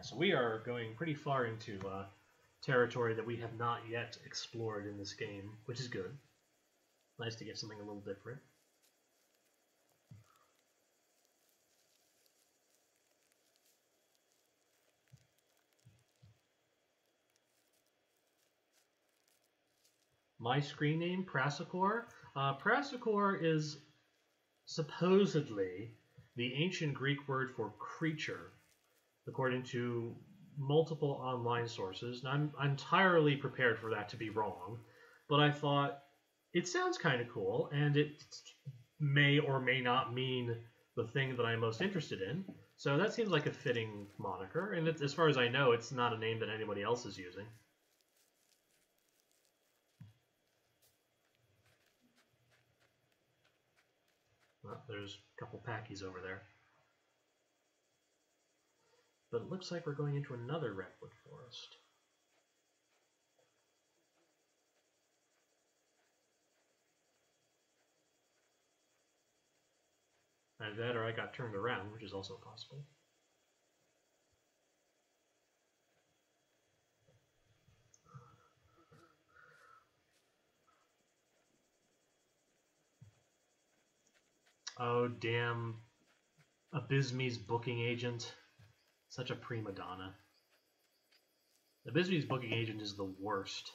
Yeah, so we are going pretty far into territory that we have not yet explored in this game, which is good. Nice to get something a little different. My screen name, Prasokour. Prasokour is supposedly the ancient Greek word for creature, according to multiple online sources. And I'm entirely prepared for that to be wrong, but I thought it sounds kind of cool, and it may or may not mean the thing that I'm most interested in. So that seems like a fitting moniker, and as far as I know, it's not a name that anybody else is using. Well, there's a couple packies over there. But it looks like we're going into another redwood forest. Either that or I got turned around, which is also possible. Oh, damn. Abysme's booking agent. Such a prima donna. Abysme's booking agent is the worst.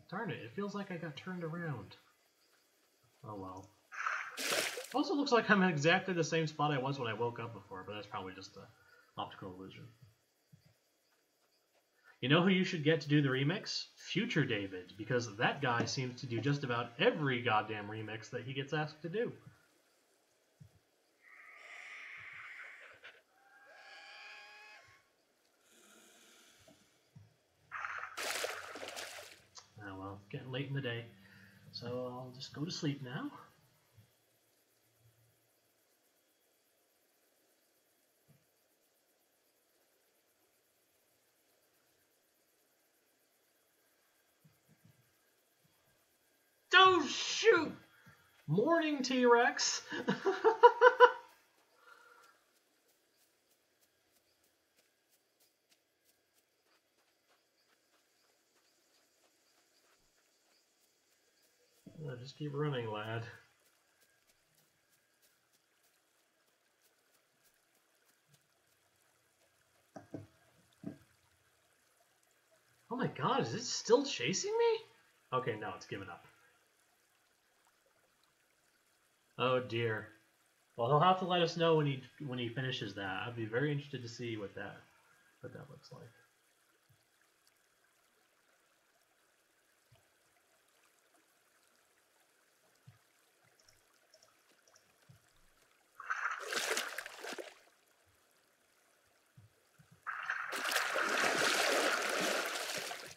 Darn it, it feels like I got turned around. Oh well. Also looks like I'm in exactly the same spot I was when I woke up before, but that's probably just an optical illusion. You know who you should get to do the remix? Future David, because that guy seems to do just about every goddamn remix that he gets asked to do. Oh well, getting late in the day, so I'll just go to sleep now. Oh shoot! Morning, T-Rex! Just keep running, lad. Oh my god, is it still chasing me? Okay, no, it's given up. Oh dear. Well, he'll have to let us know when he finishes that. I'd be very interested to see what that looks like.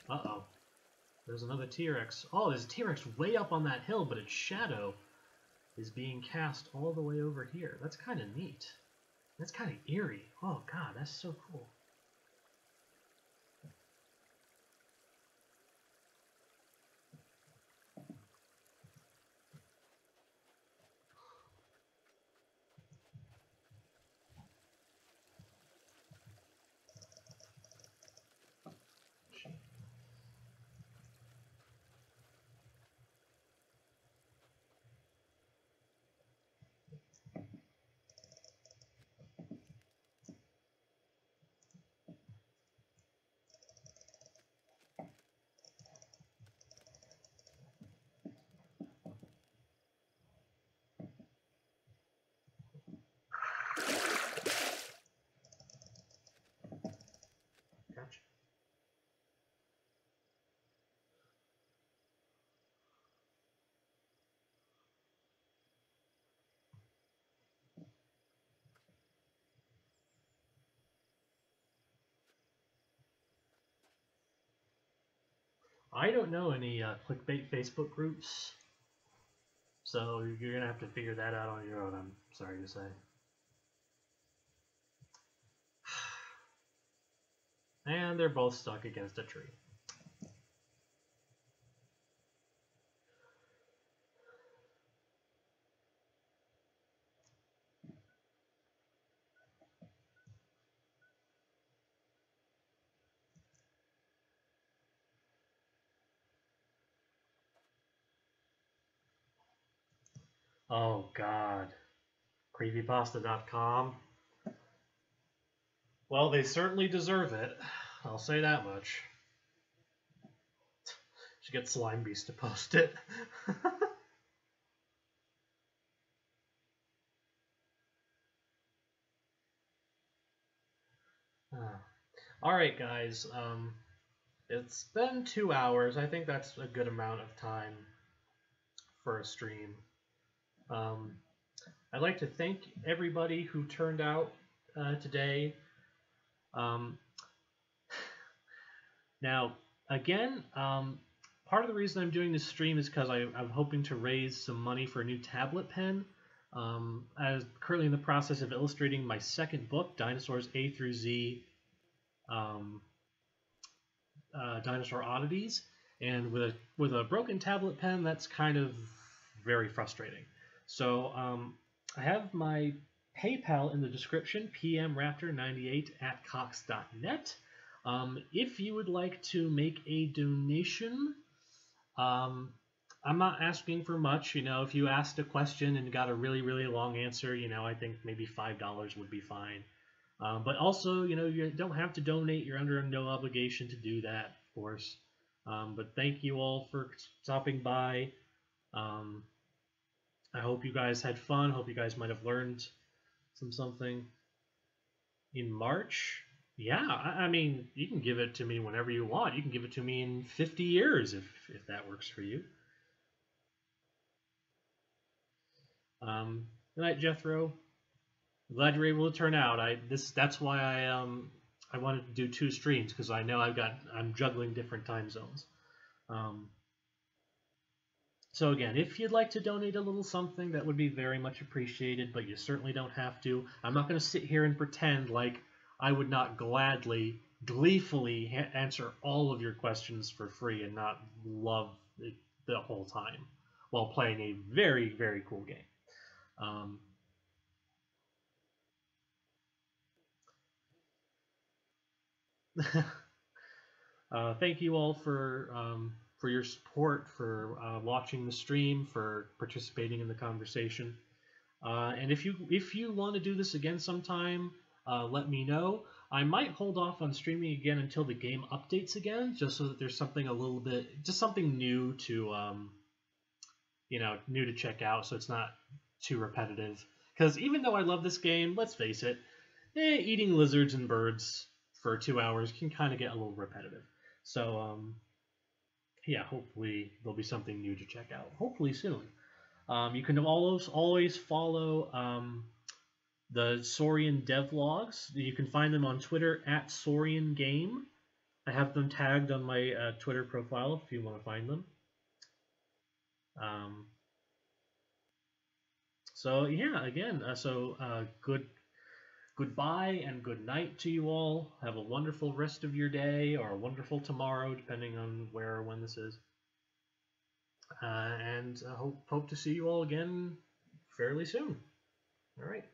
Uh-oh. There's another T-Rex. Oh, there's a T-Rex way up on that hill, but its shadow is being cast all the way over here. That's kind of neat. That's kind of eerie. Oh god, that's so cool. Gotcha. I don't know any clickbait Facebook groups, so you're going to have to figure that out on your own, I'm sorry to say. And they're both stuck against a tree. Oh God, creepypasta.com. Well, they certainly deserve it. I'll say that much. Should get Slime Beast to post it. All right, guys. It's been 2 hours. I think that's a good amount of time for a stream. I'd like to thank everybody who turned out today. Now, again, part of the reason I'm doing this stream is because I'm hoping to raise some money for a new tablet pen. I'm currently in the process of illustrating my second book, Dinosaurs A through Z, Dinosaur Oddities, and with a broken tablet pen, that's kind of very frustrating. So I have my PayPal in the description, pmraptor98@cox.net. If you would like to make a donation, I'm not asking for much. You know, if you asked a question and got a really, really long answer, you know, I think maybe $5 would be fine. But also, you know, you don't have to donate. You're under no obligation to do that, of course. But thank you all for stopping by. I hope you guys had fun. Hope you guys might have learned something. In March, yeah, I mean, you can give it to me whenever you want. You can give it to me in 50 years if that works for you. Good night, Jethro. Glad you're able to turn out. That's why I wanted to do 2 streams, because I know I'm juggling different time zones. So again, if you'd like to donate a little something, that would be very much appreciated, but you certainly don't have to. I'm not going to sit here and pretend like I would not gleefully answer all of your questions for free and not love it the whole time while playing a very, very cool game. Thank you all for your support, for watching the stream, for participating in the conversation. And if you want to do this again sometime, let me know. I might hold off on streaming again until the game updates again, just so that there's something just something new to new to check out, so it's not too repetitive. Because even though I love this game, let's face it, eating lizards and birds for 2 hours can kind of get a little repetitive. So yeah, hopefully there'll be something new to check out. Hopefully soon. You can always follow the Saurian devlogs. You can find them on Twitter at Saurian Game. I have them tagged on my Twitter profile if you want to find them. So yeah, again, goodbye and good night to you all. Have a wonderful rest of your day, or a wonderful tomorrow, depending on where or when this is. And I hope to see you all again fairly soon. All right.